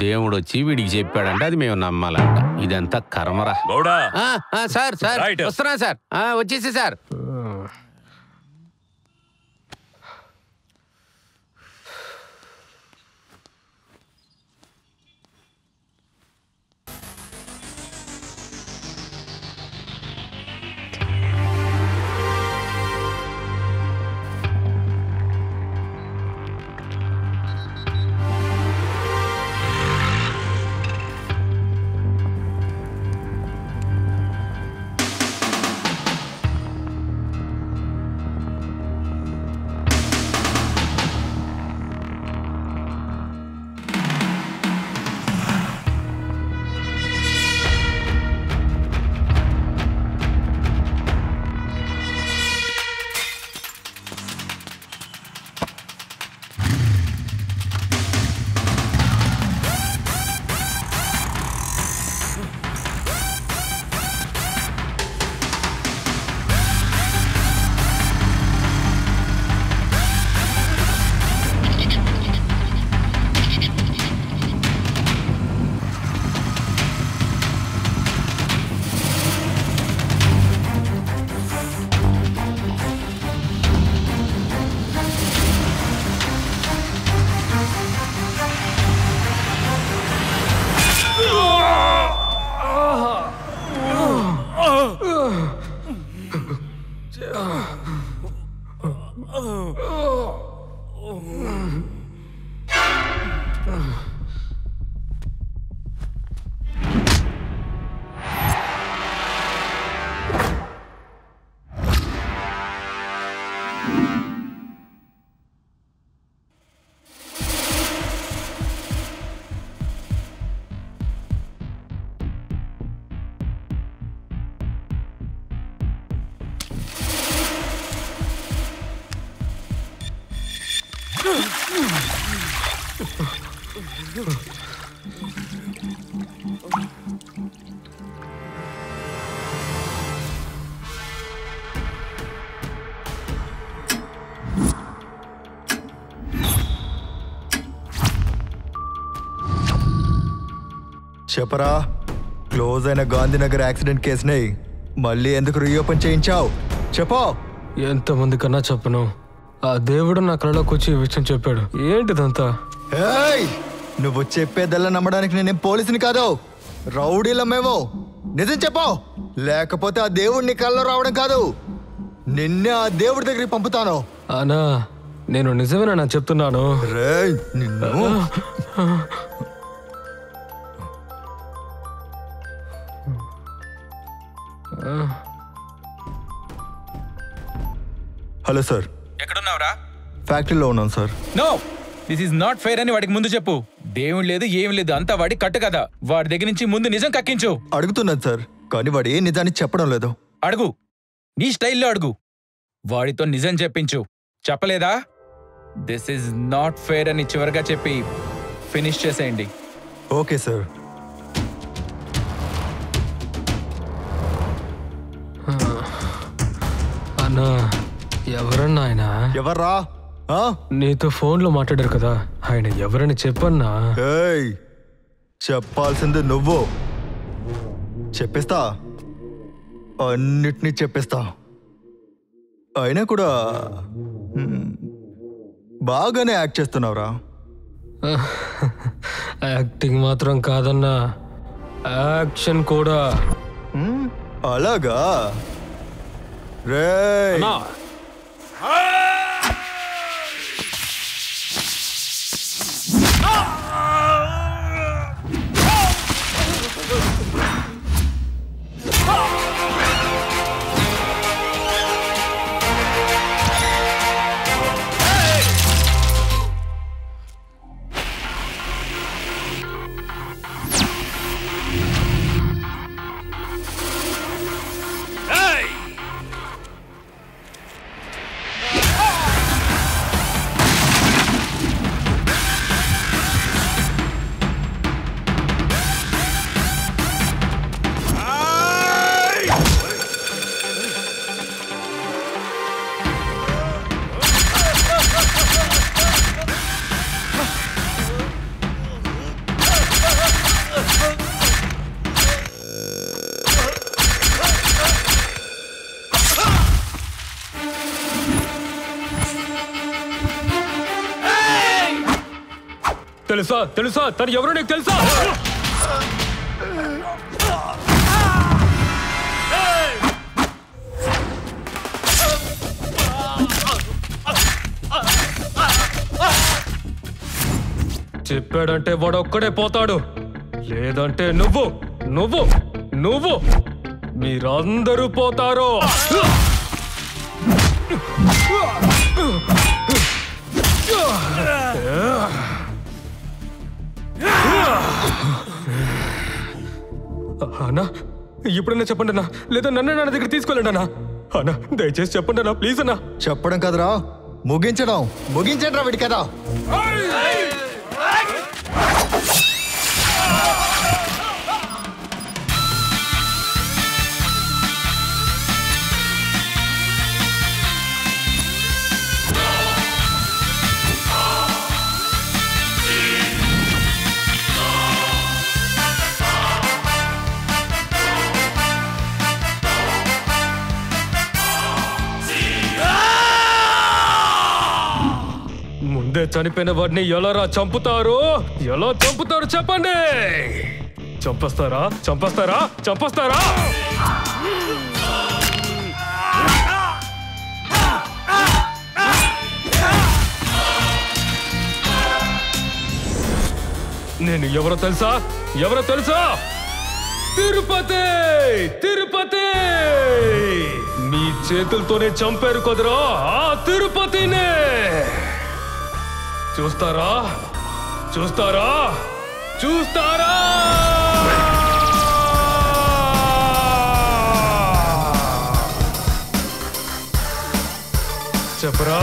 దేవుడు వచ్చి వీడికి చెప్పాడంటే అది మేము నమ్మాలంట. ఇదంతా కర్మరా. సార్ సార్ వస్తున్నా సార్, వచ్చేసి సార్. చెప్పరా, క్లోజ్ అయిన గాంధీనగర్ యాక్సిడెంట్ కేసుని మళ్ళీ ఎందుకు రీఓపెన్ చేయించావు? చెప్పు. ఎంతమంది కన్నా చెప్పను, ఆ దేవుడు నా కళ్ళలోకి వచ్చి ఈ విషయం చెప్పాడు. ఏంటిదంతా? నువ్వు చెప్పేదల్లా నమ్మడానికి నేనేం పోలీసుని కాదు, రౌడీల మేము. నిజం చెప్పు, లేకపోతే ఆ దేవుడిని కళ్ళలో రావడం కాదు, నిన్నే ఆ దేవుడి దగ్గరికి పంపుతాను. అనా, నేను నిజమేనా చెప్తున్నాను. నిన్ను హలో సార్. ఎక్కడున్నావురా? ఫ్యాక్టరీలో ఉన్నాను sir. No, this is not fair అని వాడికి ముందు చెప్పు. దేవుడు లేదు, ఏం లేదు, అంతా వాడి కట్టు కదా. వాడి దగ్గర నుంచి ముందు నిజం కక్కించు. అడుగుతున్నాను సార్, కానీ వాడు ఏ నిజాన్ని చెప్పడం లేదు. అడుగు, నీ స్టైల్లో అడుగు. వాడితో నిజం చెప్పించు. చెప్పలేదా? దిస్ ఈజ్ నాట్ ఫెయిర్ అని చివరిగా చెప్పి ఫినిష్ చేసేయండి. Okay sir. అన్నా, ఎవరన్నా ఆయన? ఎవర్రా? నీతో ఫోన్లో మాట్లాడారు కదా, ఆయన ఎవరని చెప్పన్నా? ఏయ్, చెప్పాల్సింది నువ్వు. చెప్పేస్తా, అన్నిటినీ చెప్పేస్తా. అయినా కూడా బాగానే యాక్ట్ చేస్తున్నావురా. యాక్టింగ్ మాత్రం కాదన్నా, యాక్షన్ కూడా. అలాగా రేయ్. తెలుసా తెలుసా తను ఎవరో నీకు తెలుసా? చెప్పాడంటే వాడు ఒక్కడే పోతాడు, లేదంటే నువ్వు నువ్వు నువ్వు మీరందరూ పోతారు. అన్నా ఇప్పుడన్నా చెప్పండి అన్నా, లేదా నన్ను నా దగ్గర తీసుకెళ్ళండి అన్నా. అన్నా దయచేసి చెప్పండి అన్నా, ప్లీజ్ అన్నా. చెప్పడం కదరా, ముగించడం. ముగించండి రా వీడి కదా. ముందే చనిపోయిన వాడిని ఎలా చంపుతారు? ఎలా చంపుతారు చెప్పండి. చంపేస్తారా? చంపేస్తారా? చంపేస్తారా? నేను ఎవరో తెలుసా? ఎవరో తెలుసా? తిరుపతి! తిరుపతి! మీ చేతులతోనే చంపారు కదరా ఆ తిరుపతినే. చూస్తారా? చూస్తారా? చూస్తారా? చెప్పరా,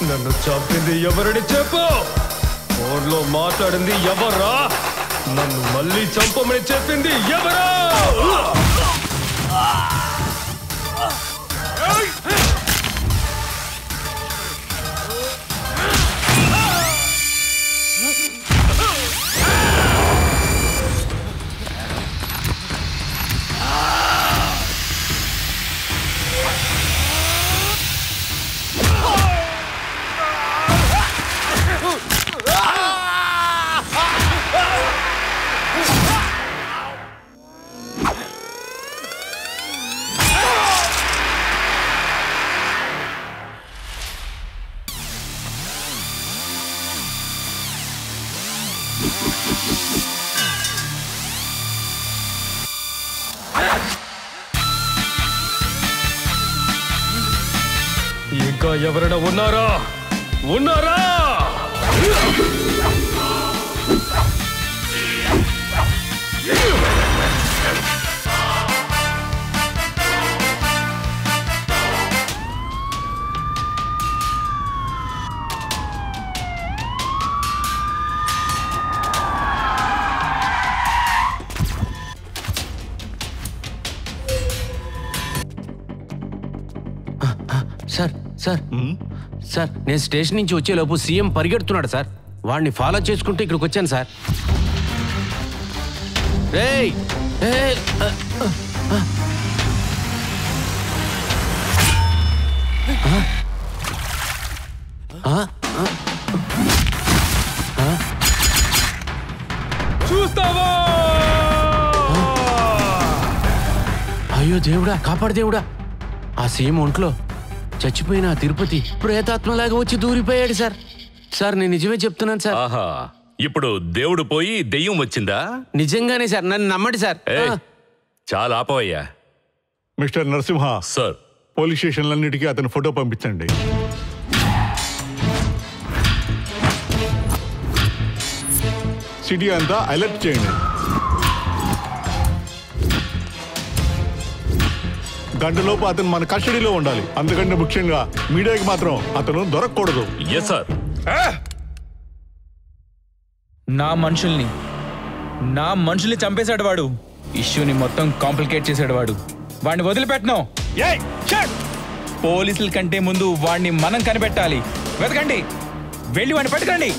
నన్ను చంపింది ఎవరని చెప్పు. ఫోన్లో మాట్లాడింది ఎవర్రా? నన్ను మళ్ళీ చంపమని చెప్పింది ఎవరా? ఇంకా ఎవరైనా ఉన్నారా? ఉన్నారా? సార్ సార్ సార్ నేను స్టేషన్ నుంచి వచ్చేలోపు సీఎం పరిగెడుతున్నాడు సార్. వాడిని ఫాలో చేసుకుంటూ ఇక్కడికి వచ్చాను సార్. ఏయ్ ఏయ్ చూస్తావా? అయ్యో దేవుడా, కాపాడు దేవుడా. ఆ సీఎం ఒంట్లో చచ్చిపోయిన ఆ తిరుపతి ప్రేతాత్మలాగా వచ్చి దూరిపోయాడు సార్. సార్ నేను నిజమే చెప్తున్నాను సార్. ఆహా, ఇప్పుడు దేవుడు పోయి దెయ్యం వచ్చిందా? నిజంగానే సార్, నన్ను నమ్మండి సార్. చాలా ఆపవయ్యా. మిస్టర్ నరసింహ సార్, పోలీస్ స్టేషన్లన్నిటికీ అతని ఫోటో పంపించండి. సిటీ అంతా అలర్ట్ చేయండి. గంటలోపు అతను మన కస్టడీలో ఉండాలి. అందుకంటే ముఖ్యంగా మీడియాకి మాత్రం అతను దొరకకూడదు. Yes sir. నా మనుషుల్ని చంపేశాడు వాడు. ఇష్యూని మొత్తం కాంప్లికేట్ చేశాడు వాడు. వాడిని వదిలిపెట్టను. పోలీసుల కంటే ముందు వాడిని మనం కనిపెట్టాలి. వెతకండి, వెళ్ళి వాడిని పట్టుకోండి.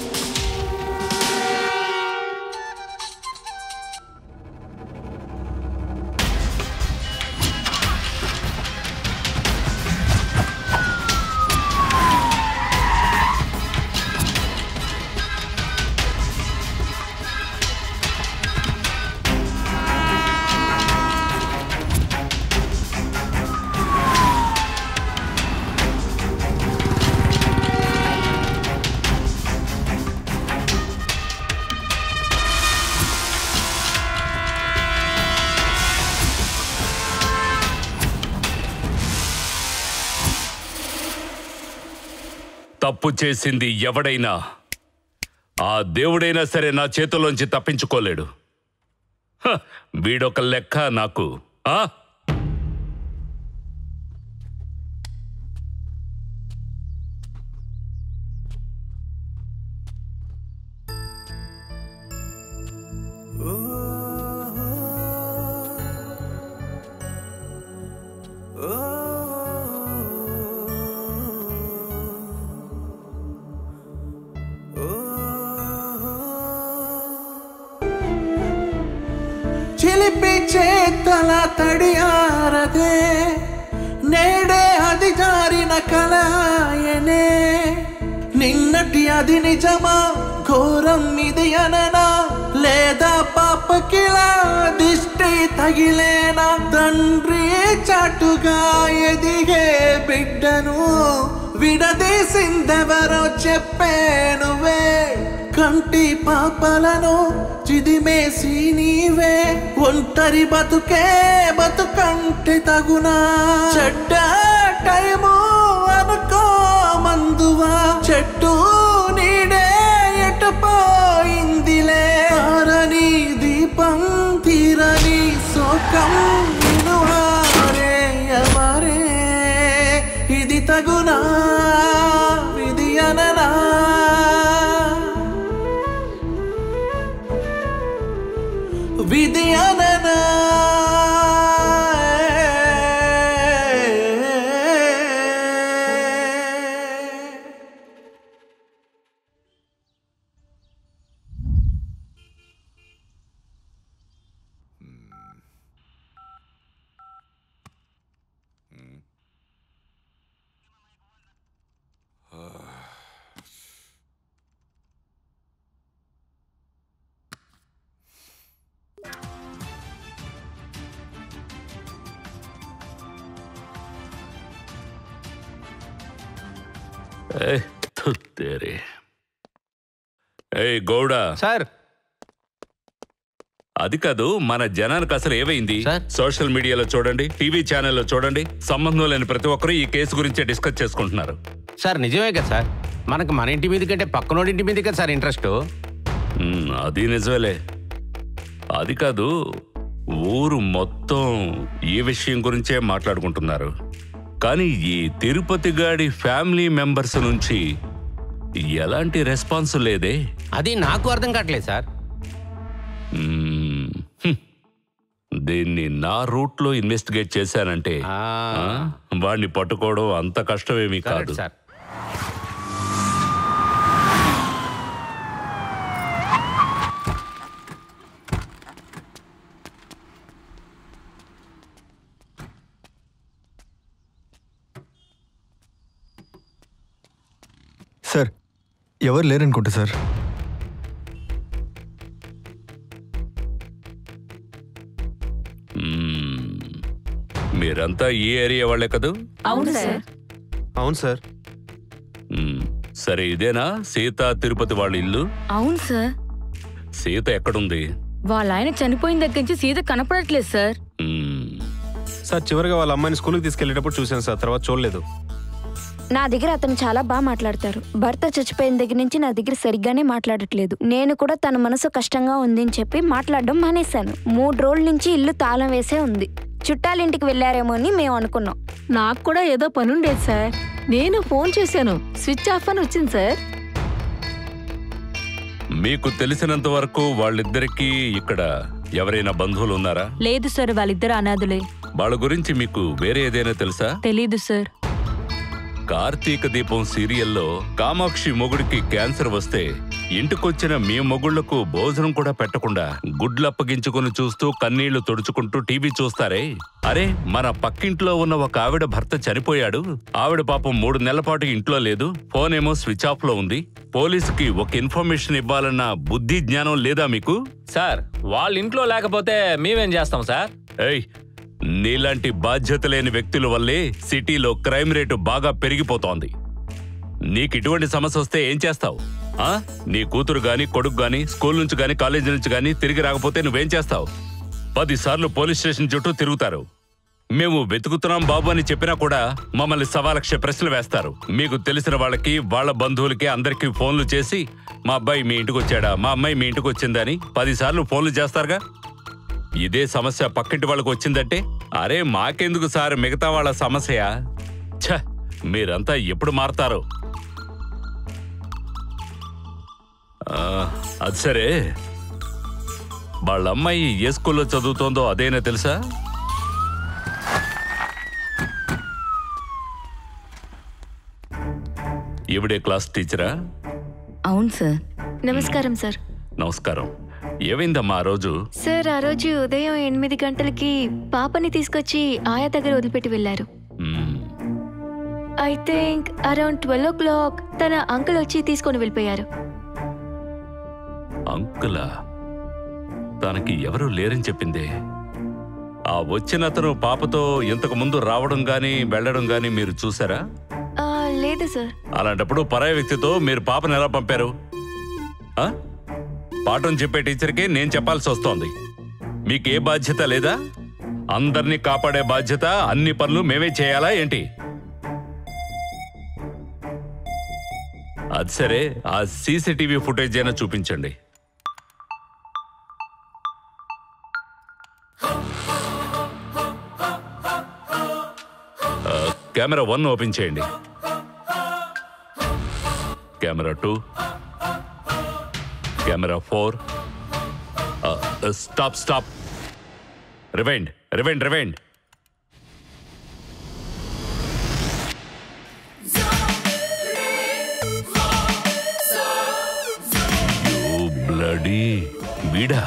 తప్పు చేసింది ఎవడైనా, ఆ దేవుడైనా సరే నా చేతుల్లోంచి తప్పించుకోలేడు. వీడొక లెక్క నాకు. చిలిపి చేతల తడియారదే నేడే అది జారిన కళాయనే. నిన్నటి అది నిజమా, ఘోరం ఇది అననా, లేదా పాపకిలా దిష్టి తగిలేనా? తండ్రి చాటుగా ఎదిగే బిడ్డను విడదీసిందెవరో చెప్పేనువే. కంటి పాపలను చిదిమేసి నీవే, ఒంటరి బతుకే బతుకంటే తగునా? చెడ్డ టైము అనుకో మందువా, చెట్టు నీడే ఎటుపోయిందిలే. ఆరని దీపం తీరని శోకం వినువారే ఎవరే. ఇది తగునా విధి అననా? విధి అననా? గౌడా సార్, అది కాదు, మన జనానికి అసలు ఏమైంది? సోషల్ మీడియాలో చూడండి, టీవీ ఛానల్లో చూడండి, సంబంధం లేని ప్రతి ఒక్కరూ ఈ కేసు గురించే డిస్కస్ చేసుకుంటున్నారు. సార్ నిజమే కదా సార్, మనకు మన ఇంటి మీద కంటే పక్కనోడి ఇంటి మీద కదా సార్ ఇంట్రెస్ట్. అది నిజమేలే. అది కాదు, ఊరు మొత్తం ఈ విషయం గురించే మాట్లాడుకుంటున్నారు. కానీ ఈ తిరుపతి గాడి ఫ్యామిలీ మెంబర్స్ నుంచి ఎలాంటి రెస్పాన్స్ లేదే. అది నాకు అర్థం కావట్లేదు సార్. దీన్ని నా రూట్ లో ఇన్వెస్టిగేట్ చేశానంటే వాడిని పట్టుకోవడం అంత కష్టమేమీ కాదు. సార్ ఎవరు లేరనుకుంటా సార్. మీరంతా ఈ ఏరియా వాళ్ళే కదా? అవును సార్. అవును సార్. సరే, ఇదేనా సీత తిరుపతి వాళ్ళ ఇల్లు? అవును సార్. సీత ఎక్కడుంది? వాళ్ళ ఆయన చనిపోయిన దగ్గర నుంచి సీత కనపడట్లేదు సార్. సార్ చివరిగా వాళ్ళ అమ్మాయిని స్కూల్కి తీసుకెళ్లేటప్పుడు చూశాను సార్, తర్వాత చూడలేదు. నా దగ్గర అతను చాలా బాగా మాట్లాడతారు. భర్త చచ్చిపోయిన దగ్గర నుంచి నా దగ్గర సరిగ్గానే మాట్లాడట్లేదు. నేను కూడా తన మనసు కష్టంగా ఉంది అని చెప్పి మాట్లాడడం మానేశాను. 3 రోజుల నుంచి ఇల్లు తాళం వేసే ఉంది. చుట్టాలింటికి వెళ్ళారేమో అని మేము అనుకున్నాం. నాకు కూడా ఏదో పని ఉండేది సార్. నేను ఫోన్ చేశాను, స్విచ్ ఆఫ్ అని వచ్చింది సార్. మీకు తెలిసినంత వరకు వాళ్ళిద్దరికీ ఇక్కడ ఎవరైనా బంధువులు ఉన్నారా? లేదు సార్, వాళ్ళిద్దరు అనాథులే. వాళ్ళ గురించి మీకు వేరే ఏదైనా తెలుసా? తెలీదు సార్. కార్తీక దీపం సీరియల్లో కామాక్షి మొగుడికి క్యాన్సర్ వస్తే ఇంటికొచ్చిన మీ మొగుళ్లకు భోజనం కూడా పెట్టకుండా గుడ్లప్పగించుకుని చూస్తూ కన్నీళ్లు తుడుచుకుంటూ టీవీ చూస్తారే, అరే మన పక్కింట్లో ఉన్న ఒక ఆవిడ భర్త చనిపోయాడు, ఆవిడ పాపం 3 నెలల పాటు ఇంట్లో లేదు, ఫోన్ ఏమో స్విచ్ ఆఫ్ లో ఉంది, పోలీసుకి ఒక ఇన్ఫర్మేషన్ ఇవ్వాలన్న బుద్ధి జ్ఞానం లేదా మీకు? సార్ వాళ్ళ ఇంట్లో లేకపోతే మేమేం చేస్తాం సార్? ఏయ్, నీలాంటి బాధ్యత లేని వ్యక్తుల వల్లే సిటీలో క్రైమ్ రేటు బాగా పెరిగిపోతోంది. నీకు ఇటువంటి సమస్య వస్తే ఏం చేస్తావు? నీ కూతురు గాని కొడుకు గాని స్కూల్ నుంచి గాని కాలేజీ నుంచి గాని తిరిగి రాకపోతే నువ్వేం చేస్తావు? 10 సార్లు పోలీస్ స్టేషన్ చుట్టూ తిరుగుతారు. మేము వెతుకుతున్నాం బాబు అని చెప్పినా కూడా మమ్మల్ని 1,00,000 ప్రశ్నలు వేస్తారు. మీకు తెలిసిన వాళ్ళకి, వాళ్ళ బంధువులకి అందరికీ ఫోన్లు చేసి మా అబ్బాయి మీ ఇంటికి వచ్చాడా, మా అమ్మాయి మీ ఇంటికి వచ్చిందని 10 సార్లు ఫోన్లు చేస్తారుగా. ఇదే సమస్య పక్కింటి వాళ్ళకు వచ్చిందంటే, అరే మాకెందుకు సార్ మిగతా వాళ్ళ సమస్య, ఛ మీరంతా ఎప్పుడు మారతారో. అది సరే, వాళ్ళ అమ్మాయి ఏ స్కూల్లో చదువుతోందో అదేనా తెలుసా? ఈవిడే క్లాస్ టీచరా? అవును సార్. నమస్కారం సార్. నమస్కారం. ఏమైందమ్మా ఆ రోజు? సార్ ఆ రోజు ఉదయం 8 గంటలకి పాపని తీసుకొచ్చి ఆయా దగ్గర వదిలిపెట్టి వెళ్ళారు. ఐ థింక్ అరౌండ్ 12 o'clock తన అంకుల్ వచ్చి తీసుకొని వెళ్ళిపోయారు. అంకులా? తనకి ఎవరూ లేరని చెప్పిందే. ఆ వచ్చిన అతను పాపతో ఇంతకు ముందు రావడం గాని వెళ్ళడం గాని మీరు చూసారా? లేదు సార్. అలాంటప్పుడు పరాయి వ్యక్తితో మీరు పాపను ఎలా పంపారు? పాఠం చెప్పే టీచర్కి నేను చెప్పాల్సి వస్తోంది. మీకే బాధ్యత లేదా? అందరినీ కాపాడే బాధ్యత, అన్ని పనులు మేమే చేయాలా ఏంటి? అది సరే, ఆ సీసీటీవీ ఫుటేజ్ అయినా చూపించండి. కెమెరా 1 ఓపెన్ చేయండి. Camera 2, camera 4. Stop. Rewind. Bloody వీడా?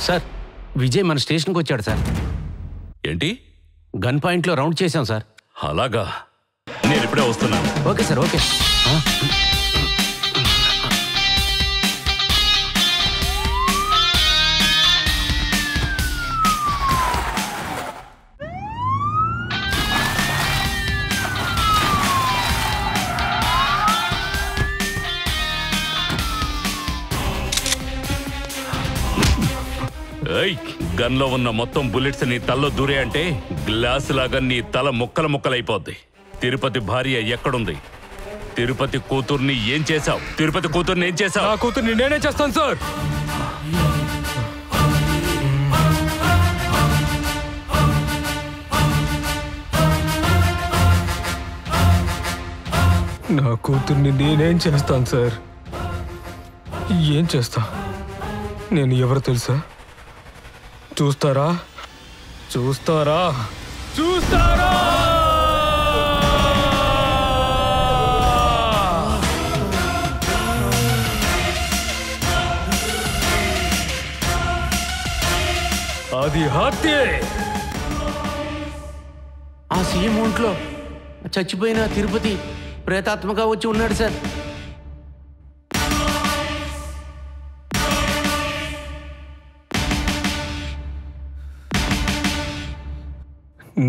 సార్ విజయ్ మన స్టేషన్కి వచ్చాడు సార్. ఏంటి? గన్ పాయింట్లో రౌండ్ చేశాం సార్. అలాగా, నేను ఇప్పుడే వస్తున్నాను. Okay sir, okay. గన్లో ఉన్న మొత్తం బుల్లెట్స్ నీ తల్లో దూరే అంటే గ్లాస్ లాగా నీ తల ముక్కలు ముక్కలైపోద్ది. తిరుపతి భార్య ఎక్కడుంది? తిరుపతి కూతుర్ని ఏం చేశావు? తిరుపతి కూతుర్ని ఏం చేశావు? నా కూతుర్ని నేనే చేస్తాను సార్. నా కూతుర్ని నేనేం చేస్తాను సార్? ఏం చేస్తా? నేను ఎవరు తెలుసా? చూస్తారా? చూస్తారా? చూస్తారా? అది హత్యే. ఆ సీఎం ఒంట్లో చచ్చిపోయిన తిరుపతి ప్రేతాత్మగా వచ్చి ఉన్నాడు సార్.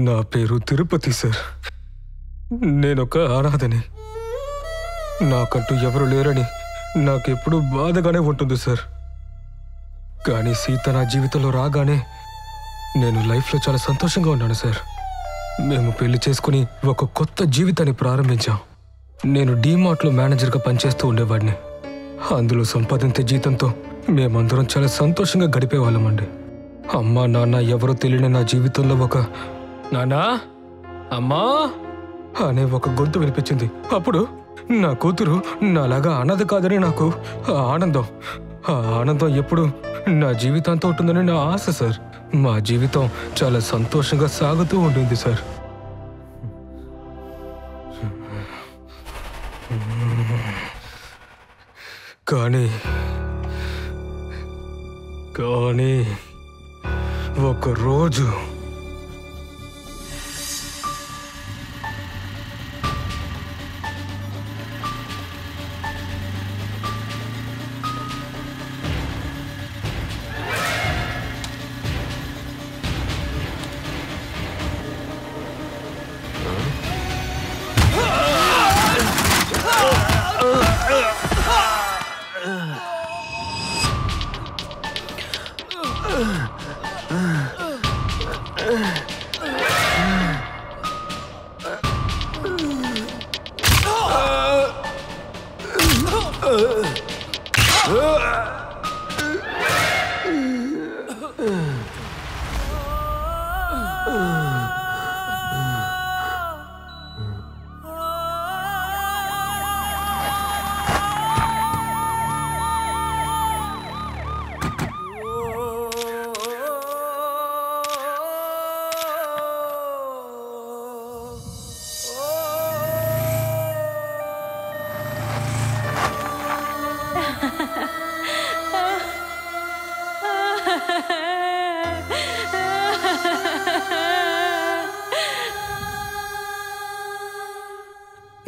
నా పేరు తిరుపతి సార్. నేనొక అనాథని. నాకంటూ ఎవరు లేరని నాకెప్పుడు బాధగానే ఉంటుంది సార్. కానీ సీత నా జీవితంలో రాగానే నేను లైఫ్లో చాలా సంతోషంగా ఉన్నాను సార్. మేము పెళ్లి చేసుకుని ఒక కొత్త జీవితాన్ని ప్రారంభించాం. నేను డీమార్ట్లో మేనేజర్గా పనిచేస్తూ ఉండేవాడిని. అందులో సంపాదించే జీతంతో మేమందరం చాలా సంతోషంగా గడిపేవాళ్ళమండి. అమ్మా నాన్న ఎవరో తెలియని నా జీవితంలో ఒక నానా అమ్మా అనే ఒక గొంతు వినిపించింది. అప్పుడు నా కూతురు నాలాగా అన్నది కాదని నాకు ఆ ఆనందం ఎప్పుడు నా జీవితంతో ఉంటుందని నా ఆశ సార్. మా జీవితం చాలా సంతోషంగా సాగుతూ ఉండింది సార్. కానీ ఒక రోజు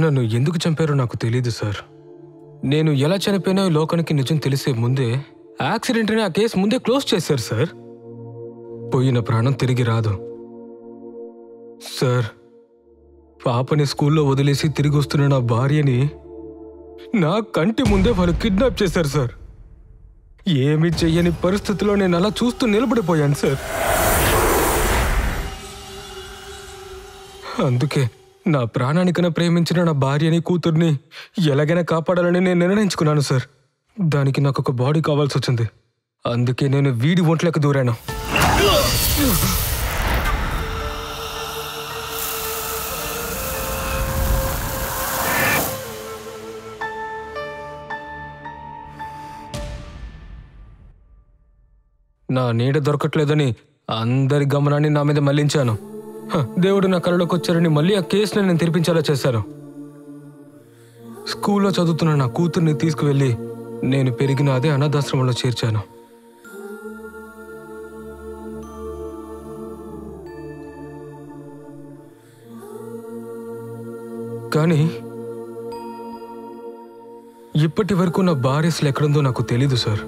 నన్ను ఎందుకు చంపారో నాకు తెలీదు సార్. నేను ఎలా చనిపోయినా ఈ లోకానికి నిజం తెలిసే ముందే యాక్సిడెంట్ అని ఆ కేసు ముందే క్లోజ్ చేశారు సార్. పోయిన ప్రాణం తిరిగి రాదు సార్. పాపని స్కూల్లో వదిలేసి తిరిగి వస్తున్న నా భార్యని నా కంటి ముందే వాళ్ళు కిడ్నాప్ చేశారు సార్. ఏమీ చెయ్యని పరిస్థితిలో నేను అలా చూస్తూ నిలబడిపోయాను సార్. అందుకే నా ప్రాణానికన్నా ప్రేమించిన నా భార్యని కూతుర్ని ఎలాగైనా కాపాడాలని నేను నిర్ణయించుకున్నాను సార్. దానికి నాకు ఒక బాడీ కావాల్సి వచ్చింది. అందుకే నేను వీడి ఒంట్లోకి దూరాను. నా నీడ దొరకట్లేదని అందరి గమనాన్ని నా మీద మళ్లించాను. దేవుడు నా కళ్ళలోకి వచ్చారని మళ్ళీ ఆ కేసుని నేను తెరిపించేలా చేశాను. స్కూల్లో చదువుతున్న నా కూతుర్ని తీసుకువెళ్ళి నేను పెరిగిన అదే అనాథాశ్రమంలో చేర్చాను. కానీ ఇప్పటి వరకు నా భార్య అసలు ఎక్కడుందో నాకు తెలీదు సార్.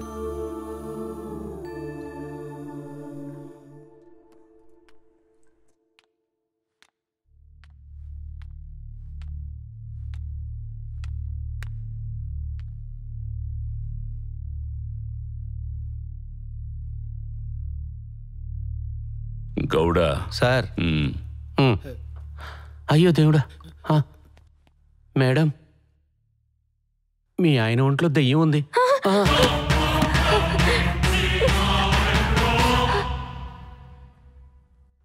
గౌడా సార్. అయ్యో దేవుడా. మేడం, మీ ఆయన ఒంట్లో దెయ్యం ఉంది.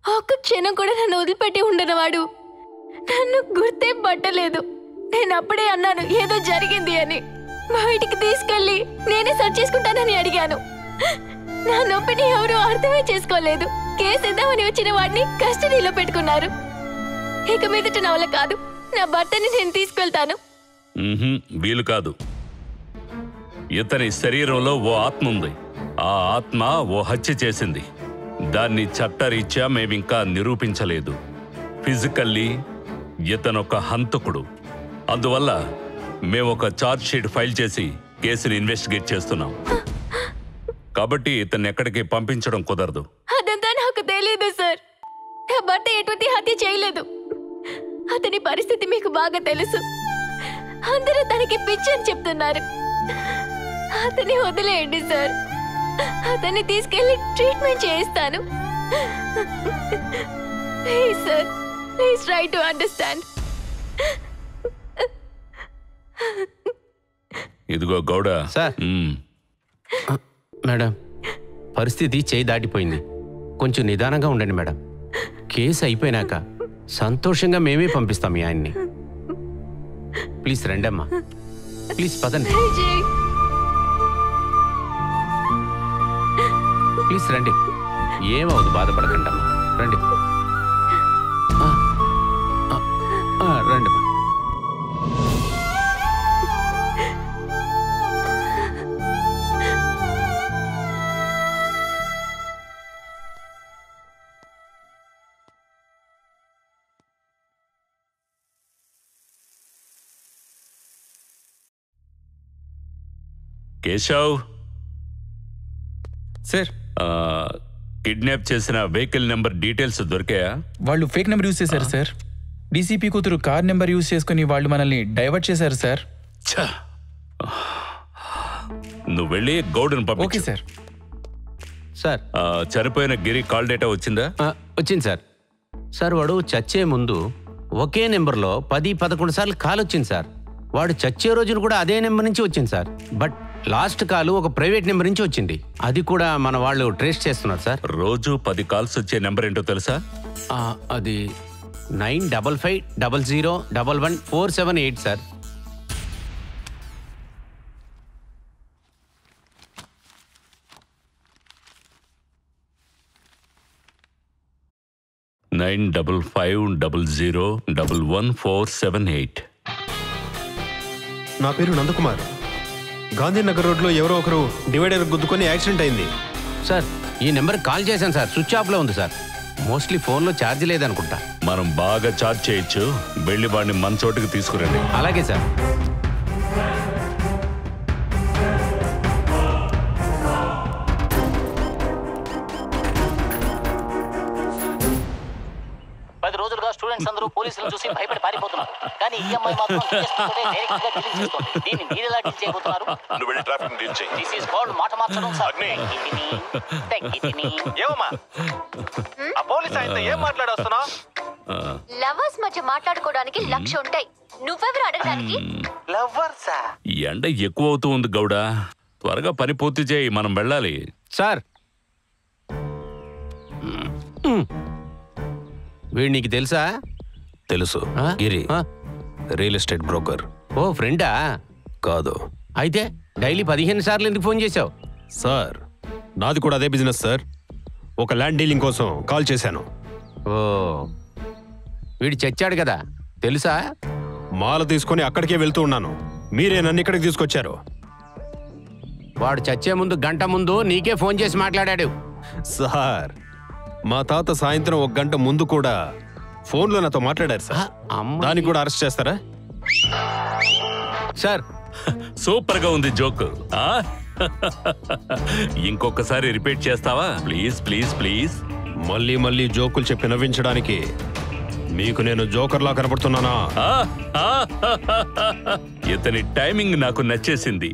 ఒక్క క్షణం కూడా నన్ను వదిలిపెట్టి ఉండనవాడు నన్ను గుర్తే పట్టలేదు. నేను అప్పుడే అన్నాను ఏదో జరిగింది అని. బయటికి తీసుకెళ్ళి నేనే సర్చ్ చేసుకుంటానని అడిగాను. నా నొప్పిని ఎవరూ అర్థమే చేసుకోలేదు. కేసు ఇద్దామని వచ్చిన వాడిని కస్టడీలో పెట్టుకున్నారు. ఇక మీదట నా వల్ల కాదు. నా భర్తని నేను తీసుకెళ్తాను. వీలు కాదు. ఇతని శరీరంలో ఓ ఆత్మ ఉంది. ఆ ఆత్మ ఓ హత్య చేసింది. దాన్ని చట్టరీత్యా మేమింకా నిరూపించలేదు. ఫిజికల్లీ ఇతనొక హంతకుడు. అందువల్ల మేమొక ఛార్జ్ షీట్ ఫైల్ చేసి కేసుని ఇన్వెస్టిగేట్ చేస్తున్నాం. కాబట్టి ఇతన్ని ఎక్కడికి పంపించడం కుదరదు. అదంతా నాకు తెలియదు సార్. నా భర్త ఎటువంటి హత్య చేయలేదు. అతని పరిస్థితి మీకు బాగా తెలుసు. అందరూ తనకి పిచ్చి అని చెప్తున్నారు. అతన్ని వదిలేయండి సార్. అతన్ని తీసుకెళ్లి ట్రీట్మెంట్ చేయిస్తాను. Please sir, please try to understand. ఇదిగో గౌడ సార్. మేడం, పరిస్థితి చేయి దాటిపోయింది. కొంచెం నిదానంగా ఉండండి మేడం. కేసు అయిపోయినాక సంతోషంగా మేమే పంపిస్తాం మీ ఆయన్ని. ప్లీజ్ రండి అమ్మా. ప్లీజ్ పదండి. ప్లీజ్ రండి. ఏమవుదు, బాధపడకండి అమ్మా. రండి రండి అమ్మా. కేశవ్ సార్, కిడ్నాప్ చేసిన వెహికల్ నెంబర్ డీటెయిల్స్ దొరికాయా? వాళ్ళు ఫేక్ నెంబర్ యూజ్ చేశారు సార్. డీసీపీ కూతురు కార్ నెంబర్ యూజ్ చేసుకుని వాళ్ళు మనల్ని డైవర్ట్ చేశారు సార్. నువ్వు వెళ్ళి గౌడ్ని పంపించు. Okay sir. సార్, చనిపోయిన గిరి కాల్ డేటా వచ్చిందా? వచ్చింది సార్. సార్, వాడు చచ్చే ముందు ఒకే నెంబర్లో 10-11 సార్లు కాల్ వచ్చింది సార్. వాడు చచ్చే రోజున కూడా అదే నెంబర్ నుంచి వచ్చింది సార్. బట్ లాస్ట్ కాల్ ఒక ప్రైవేట్ నెంబర్ నుంచి వచ్చింది. అది కూడా మన వాళ్ళు ట్రేస్ చేస్తున్నారు సార్. రోజు 10 కాల్స్ వచ్చే నెంబర్ ఏంటో తెలుసా? అది 9550011478 సార్. నైన్ 9550011478. నా పేరు నందకుమార్. గాంధీనగర్ రోడ్లో ఎవరో ఒకరు డివైడర్ గుద్దుకొని యాక్సిడెంట్ అయింది. సార్, ఈ నెంబర్కి కాల్ చేశాను సార్. స్విచ్ ఆఫ్లో ఉంది సార్. మోస్ట్లీ ఫోన్లో ఛార్జ్ లేదనుకుంటా. మనం బాగా ఛార్జ్ చేయొచ్చు. వెళ్ళి వాడిని మన చోటుకి తీసుకురండి. అలాగే సార్. స్టూడెంట్స్ అందరూ పోలీసులను చూసి భయపడి పారిపోతున్నారు. కానీ ఈ అమ్మాయి మాత్రం డైరెక్ట్ గా డీలింగ్ చేస్తుంది. దీన్ని మీరు ఎలా డీల్ చేయబోతున్నారు? నువ్వు వెళ్ళి ట్రాఫిక్ డీల్ చేయి. దిస్ ఇస్ కాల్డ్ మాట మార్చడం సార్. ఏమమ్మా ఆ పోలీస్ ఆయనతో ఏం మాట్లాడొస్తున్నావు? లవర్స్ మధ్య మాట్లాడుకోవడానికి 1,00,000 ఉంటాయి. నువ్వెవరు అడగడానికి? లవర్సా? ఈ ఎండ ఎక్కువ అవుతూ ఉంది గౌడా. త్వరగా పని పూర్తి చేయి, మనం వెళ్ళాలి. సార్, వీడు నీకు తెలుసా? తెలుసు, గిరి రియల్ ఎస్టేట్ బ్రోకర్. ఓ ఫ్రెండా? కాదు. అయితే డైలీ 15 సార్లు ఎందుకు ఫోన్ చేశావు? సార్, నాది కూడా అదే బిజినెస్ సార్. ఒక ల్యాండ్ డీలింగ్ కోసం కాల్ చేశాను. ఓ, వీడు చచ్చాడు కదా, తెలుసా? మాల తీసుకొని అక్కడికే వెళ్తూ ఉన్నాను. మీరే నన్ను ఇక్కడికి తీసుకొచ్చారు. వాడు చచ్చే ముందు గంట ముందు నీకే ఫోన్ చేసి మాట్లాడాడు. సార్, మా తాత సాయంత్రం 1 గంట ముందు కూడా ఫోన్లో నాతో మాట్లాడారు సార్. దానికి కూడా అరెస్ట్ చేస్తారా? సార్ సూపర్ గా ఉంది జోక్. ఇంకొకసారి రిపీట్ చేస్తావా? Please please please. మళ్ళీ మళ్ళీ జోకులు చెప్పి నవ్వించడానికి మీకు నేను జోకర్లా కనపడుతున్నానా? ఇతని టైమింగ్ నాకు నచ్చేసింది.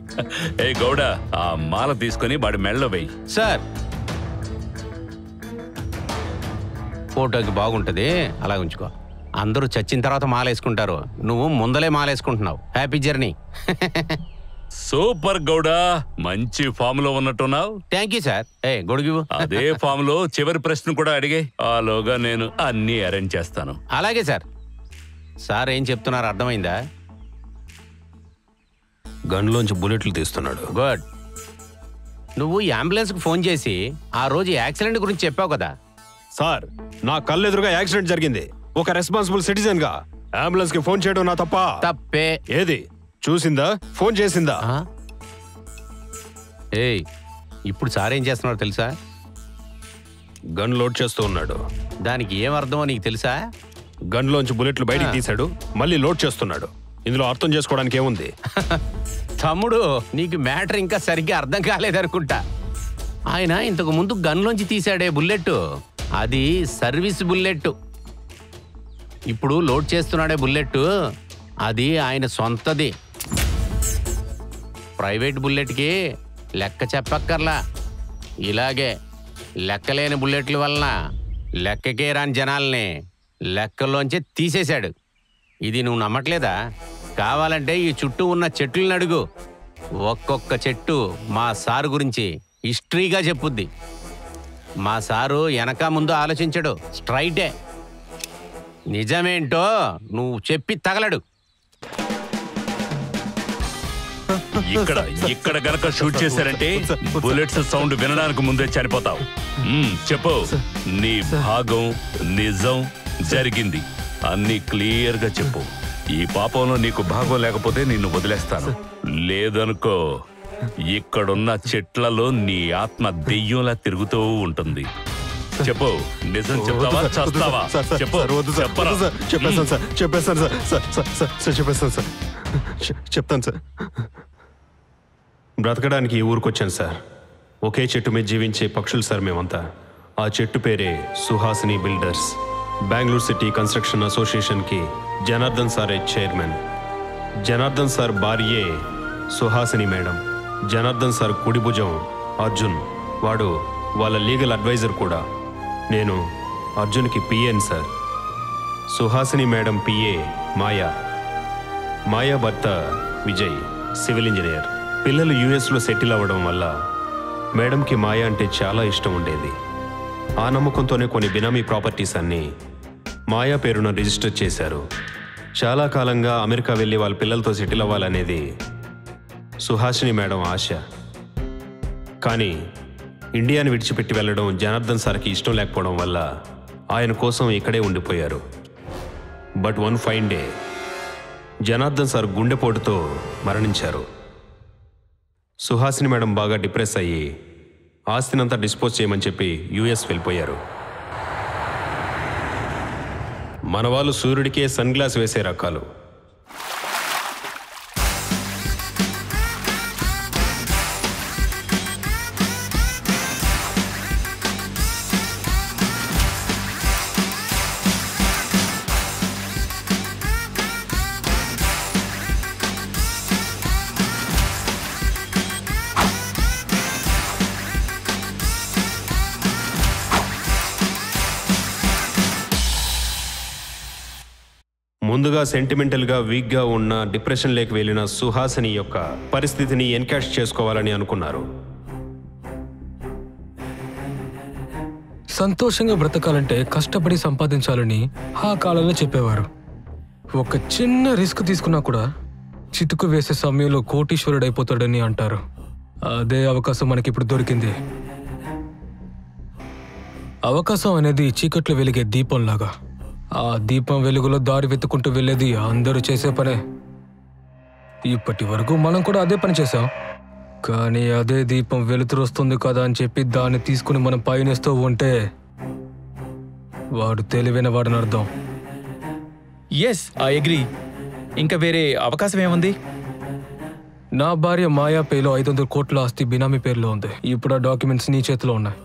ఏ గౌడ, ఆ మాల తీసుకుని వాడి మెళ్ళలో వెయ్యి. సార్ ఫోటోకి బాగుంటది, అలా ఉంచుకో. అందరూ చచ్చిన తర్వాత మాలేసుకుంటారు, నువ్వు ముందలే మాలేసుకుంటున్నావు. Happy journey. సూపర్ గౌడా, మంచి ఫామ్ లో ఉన్నట్టున్నావు. Thank you sir. ఏ గొడుగు. అదే ఫామ్ లో చివరి ప్రశ్న కూడా అడిగే, ఆలోగా నేను అన్ని అరేంజ్ చేస్తాను. అలాగే సార్. సార్ ఏం చెప్తున్నారు అర్థమైందా? గన్లోంచి బుల్లెట్లు తీస్తున్నాడు. గుడ్. నువ్వు ఈ అంబులెన్స్కి ఫోన్ చేసి ఆ రోజు యాక్సిడెంట్ గురించి చెప్పావు కదా సార్. నా కళ్ళెదురుగా యాక్సిడెంట్ జరిగింది. ఒక రెస్పాన్సిబుల్ సిటిజన్ గా అంబులెన్స్ కి ఫోన్ చేయడం నా తప్ప? తప్పే. ఏది చూసిందా? ఫోన్ చేసిందా? ఏయ్, ఇప్పుడు సార్ ఏం చేస్తున్నాడో తెలుసా? గన్ లోడ్ చేస్తూ ఉన్నాడు. దానికి ఏం అర్థమో నీకు తెలుసా? గన్లోంచి బుల్లెట్లు బయటికి తీశాడు, మళ్ళీ లోడ్ చేస్తున్నాడు. ఇందులో అర్థం చేసుకోవడానికి ఏముంది? తమ్ముడు, నీకు మ్యాటర్ ఇంకా సరిగ్గా అర్థం కాలేదనుకుంటా. ఆయన ఇంతకు ముందు గన్లోంచి తీశాడే బుల్లెట్, అది సర్వీస్ బుల్లెట్. ఇప్పుడు లోడ్ చేస్తున్నాడే బుల్లెట్, అది ఆయన సొంతది. ప్రైవేట్ బుల్లెట్కి లెక్క చెప్పక్కర్లా. ఇలాగే లెక్కలేని బుల్లెట్ల వలన లెక్కకే రాని జనాల్ని లెక్కల్లోంచి తీసేశాడు. ఇది నువ్వు నమ్మట్లేదా? కావాలంటే ఈ చుట్టూ ఉన్న చెట్లను అడుగు. ఒక్కొక్క చెట్టు మా సారు గురించి హిస్టరీగా చెప్పుద్ది. మా సారు వెనక ముందు ఆలోచించడు, స్ట్రైటే. నిజమేంటో నువ్వు చెప్పి తగలడు. ఇక్కడ ఇక్కడ గనక షూట్ చేశారంటే బుల్లెట్స్ సౌండ్ వినడానికి ముందే చనిపోతావు. చెప్పు, నీ భాగం నిజం జరిగింది అన్ని క్లియర్ గా చెప్పు. ఈ పాపంలో నీకు భాగం లేకపోతే నిన్ను వదిలేస్తాను. లేదనుకో, ఇక్కడున్న చెట్లలో నీ ఆత్మ దెయ్యంలా తిరుగుతూ ఉంటుంది. చెప్పు, నిజం చెప్తావా చస్తావా? చెప్పు. చెప్పేస్తాను సార్, చెప్పేస్తాను సార్, చెప్పేస్తాను సార్, చెప్తాను సార్. బ్రతకడానికి ఈ ఊరికొచ్చాను సార్. ఒకే చెట్టు మీద జీవించే పక్షులు సార్ మేమంతా. ఆ చెట్టు పేరే Suhasini builders. Bengaluru city construction అసోసియేషన్కి జనార్దన్ సారే చైర్మన్. జనార్దన్ సార్ భార్యే సుహాసిని మేడం. జనార్దన్ సార్ కుడి భుజం అర్జున్, వాడు వాళ్ళ లీగల్ అడ్వైజర్ కూడా. నేను అర్జున్కి పిఏని సార్. సుహాసిని మేడం పిఏ మాయా. మాయా భర్త విజయ్, సివిల్ ఇంజనీర్. పిల్లలు యుఎస్లో సెటిల్ అవ్వడం వల్ల మేడంకి మాయా అంటే చాలా ఇష్టం ఉండేది. ఆ నమ్మకంతోనే కొన్ని బినామీ ప్రాపర్టీస్ అన్నీ మాయా పేరున రిజిస్టర్ చేశారు. చాలా కాలంగా అమెరికా వెళ్ళి వాళ్ళ పిల్లలతో సెటిల్ అవ్వాలనేది సుహాసిని మేడం ఆశ. కానీ ఇండియాని విడిచిపెట్టి వెళ్ళడం జనార్దన్ సార్కి ఇష్టం లేకపోవడం వల్ల ఆయన కోసం ఇక్కడే ఉండిపోయారు. But one fine day Janardhan sir గుండెపోటుతో మరణించారు. సుహాసిని మేడం బాగా డిప్రెస్ అయ్యి ఆస్తినంతా డిస్పోజ్ చేయమని చెప్పి యుఎస్ వెళ్ళిపోయారు. మన వాళ్ళు సూర్యుడికే సన్ గ్లాస్ వేసే రకాలు. ముందుగా సెంటిమెంటల్గా వీక్గా ఉన్న డిప్రెషన్ లేక వెళ్ళిన సుహాసిని యొక్క పరిస్థితిని ఎన్కాష్ చేసుకోవాలని అనుకున్నారు. సంతోషంగా బ్రతకాలంటే కష్టపడి సంపాదించాలని ఆ కాలంలో చెప్పేవారు. ఒక చిన్న రిస్క్ తీసుకున్నా కూడా చితుకు వేసే సమయంలో కోటీశ్వరుడైపోతాడని అంటారు. అదే అవకాశం మనకిప్పుడు దొరికింది. అవకాశం అనేది చీకట్లో వెలిగే దీపంలాగా. ఆ దీపం వెలుగులో దారి వెతుకుంటూ వెళ్ళేది అందరూ చేసే పనే. ఇప్పటి వరకు మనం కూడా అదే పని చేసాం. కానీ అదే దీపం వెలుతురు వస్తుంది కదా అని చెప్పి దాన్ని తీసుకుని మనం పయనిస్తూ ఉంటే వాడు తెలివైన వాడని అర్థం. Yes I agree. ఇంకా వేరే అవకాశం ఏముంది? నా భార్య మాయా పేలో 500 కోట్ల ఆస్తి బినామీ పేరులో ఉంది. ఇప్పుడు ఆ డాక్యుమెంట్స్ నీ చేతిలో ఉన్నాయి.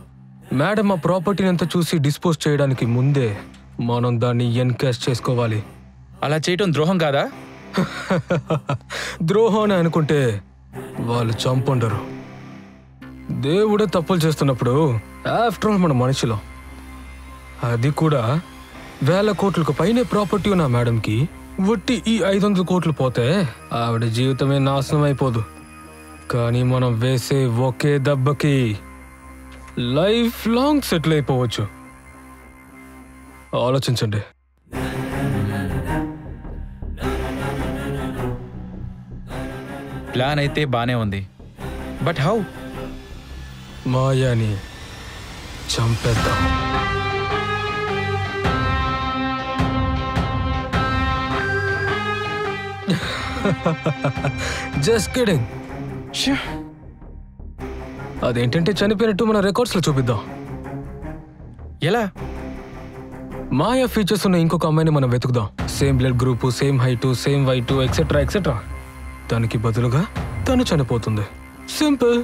మేడం ఆ ప్రాపర్టీని అంతా చూసి డిస్పోజ్ చేయడానికి ముందే మనం దాన్ని ఎన్కాష్ చేసుకోవాలి. అలా చేయటం ద్రోహం కాదా? ద్రోహం అని అనుకుంటే వాళ్ళు చంపుండరు. దేవుడే తప్పులు చేస్తున్నప్పుడు ఆఫ్టర్ ఆల్ మన మనిషిలో, అది కూడా 1000 కోట్లకు పైనే ప్రాపర్టీ ఉన్న మేడంకి వట్టి ఈ 500 కోట్లు పోతే ఆవిడ జీవితమే నాశనం అయిపోదు. కానీ మనం వేసే ఒకే దెబ్బకి లైఫ్ లాంగ్ సెటిల్ అయిపోవచ్చు. ఆలోచించండి. ప్లాన్ అయితే బానే ఉంది, బట్ హౌ? మాయాని చంపేద్దాం. Just kidding. అదేంటంటే చనిపోయినట్టు మన రికార్డ్స్ లో చూపిద్దాం. ఎలా? మాయా ఫీచర్స్ ఉన్న ఇంకొక అమ్మాయిని మనం వెతుకుదాం. Same blood group, same height, same weight, etcetera etcetera. దానికి బదులుగా తను చనిపోతుంది. సింపుల్.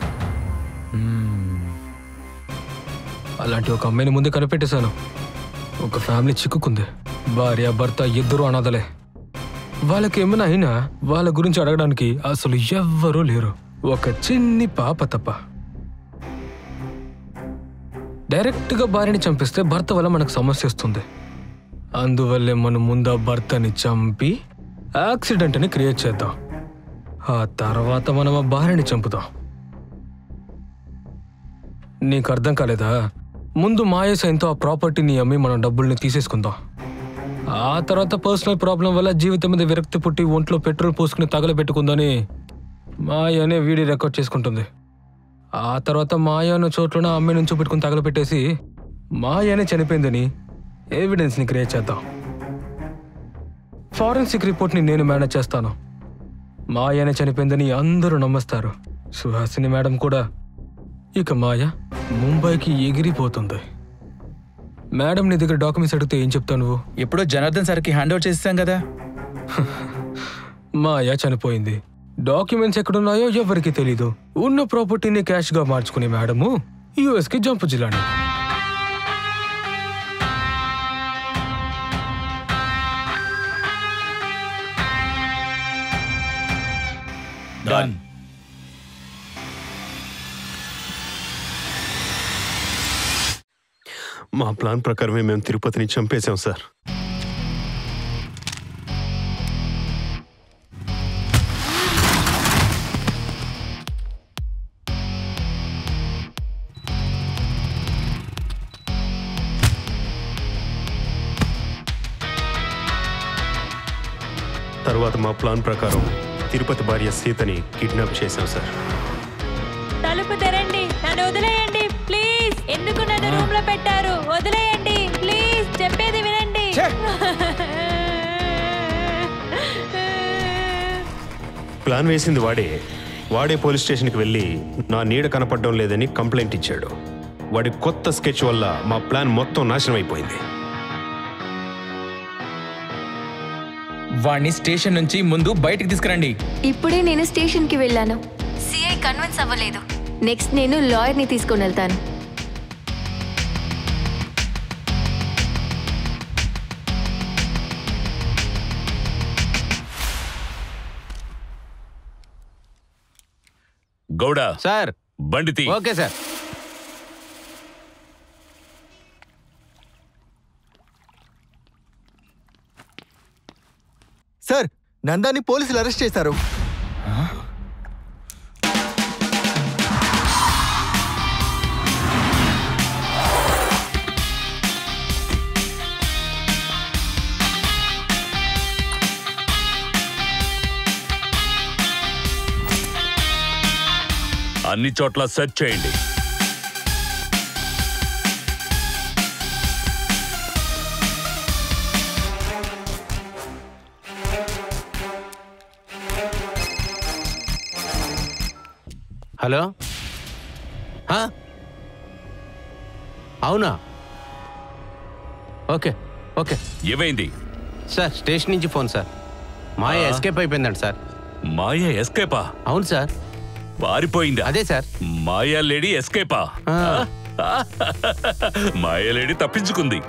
అలాంటి ఒక అమ్మాయిని ముందే కనిపెట్టేశాను. ఒక ఫ్యామిలీ చిక్కుకుంది. భార్య భర్త ఇద్దరు అనాథలే. వాళ్ళకి ఏమైనా అయినా వాళ్ళ గురించి అడగడానికి అసలు ఎవ్వరూ లేరు, ఒక చిన్ని పాప తప్ప. డైరెక్ట్గా భార్యని చంపిస్తే భర్త వల్ల మనకు సమస్య వస్తుంది. అందువల్లే మనం ముందు ఆ భర్తని చంపి యాక్సిడెంట్ అని క్రియేట్ చేద్దాం. ఆ తర్వాత మనం ఆ భార్యని చంపుదాం. నీకు అర్థం కాలేదా? ముందు మాయ సైన్తో ఆ ప్రాపర్టీని అమ్మి మనం డబ్బుల్ని తీసేసుకుందాం. ఆ తర్వాత పర్సనల్ ప్రాబ్లం వల్ల జీవితం మీద విరక్తి పుట్టి ఒంట్లో పెట్రోల్ పోసుకుని తగలబెట్టుకుందని మాయనే వీడియో రికార్డ్ చేసుకుంటుంది. ఆ తర్వాత మాయ అన్న చోట్లోనే అమ్మాయి నుంచి పెట్టుకుని తగలబెట్టేసి మాయనే చనిపోయిందని ఎవిడెన్స్ని క్రియేట్ చేద్దాం. ఫారెన్సిక్ రిపోర్ట్ని నేను మేనేజ్ చేస్తాను. మాయనే చనిపోయిందని అందరూ నమ్మస్తారు, సుహాసిని మేడం కూడా. ఇక మాయ ముంబైకి ఎగిరిపోతుంది. మేడం నీ దగ్గర డాక్యుమెంట్స్ అడిగితే ఏం చెప్తావు నువ్వు? ఎప్పుడో జనార్దన్ సార్కి హ్యాండ్ ఓవర్ చేస్తాం కదా. మాయ చనిపోయింది. డాక్యుమెంట్స్ ఎక్కడున్నాయో ఎవరికి తెలీదు. ఉన్న ప్రాపర్టీని క్యాష్గా మార్చుకునే మేడము యుఎస్కి జంపు జిల్లాని. డన్. మా ప్లాన్ ప్రకారమే మేము తిరుపతిని చంపేశాం సార్. తర్వాత మా ప్లాన్ ప్రకారం తిరుపతి భార్య సీతని కిడ్నాప్ చేశాం సార్. తలుపు తెరండి, నన్ను వదిలేయండి ప్లీజ్. ఎందుకు నన్ను రూమ్ లో పెట్టారు? వదిలేయండి ప్లీజ్, చెప్పేది వినండి. ప్లాన్ వేసింది వాడే పోలీస్ స్టేషన్కి వెళ్ళి నా నీడ కనపడడం లేదని కంప్లైంట్ ఇచ్చాడు. వాడి కొత్త స్కెచ్ వల్ల మా ప్లాన్ మొత్తం నాశనం అయిపోయింది. వాడిని స్టేషన్ నుంచి ముందు బయటికి తీసుకురండి. ఇప్పుడే నేను స్టేషన్కి వెళ్ళాను. సిఐ కన్విన్స్ అవ్వలేదు. నెక్స్ట్ నేను లాయర్ని తీసుకొని వెళ్తాను. గౌడ సార్, బండి తీ. Okay sir. సార్, నందాని పోలీసులు అరెస్ట్ చేశారు. అన్ని చోట్ల సెర్చ్ చేయండి. హలో, అవునా? Okay okay. ఏమైంది? సార్ స్టేషన్ నుంచి ఫోన్ సార్. మాయ ఎస్కేప్ అయిపోయిందంట సార్. మాయ ఎస్కేపా? అవును సార్. పారిపోయిందా? అదే సార్. మాయా లేడీ ఎస్కేపా? మాయా లేడీ తప్పించుకుంది.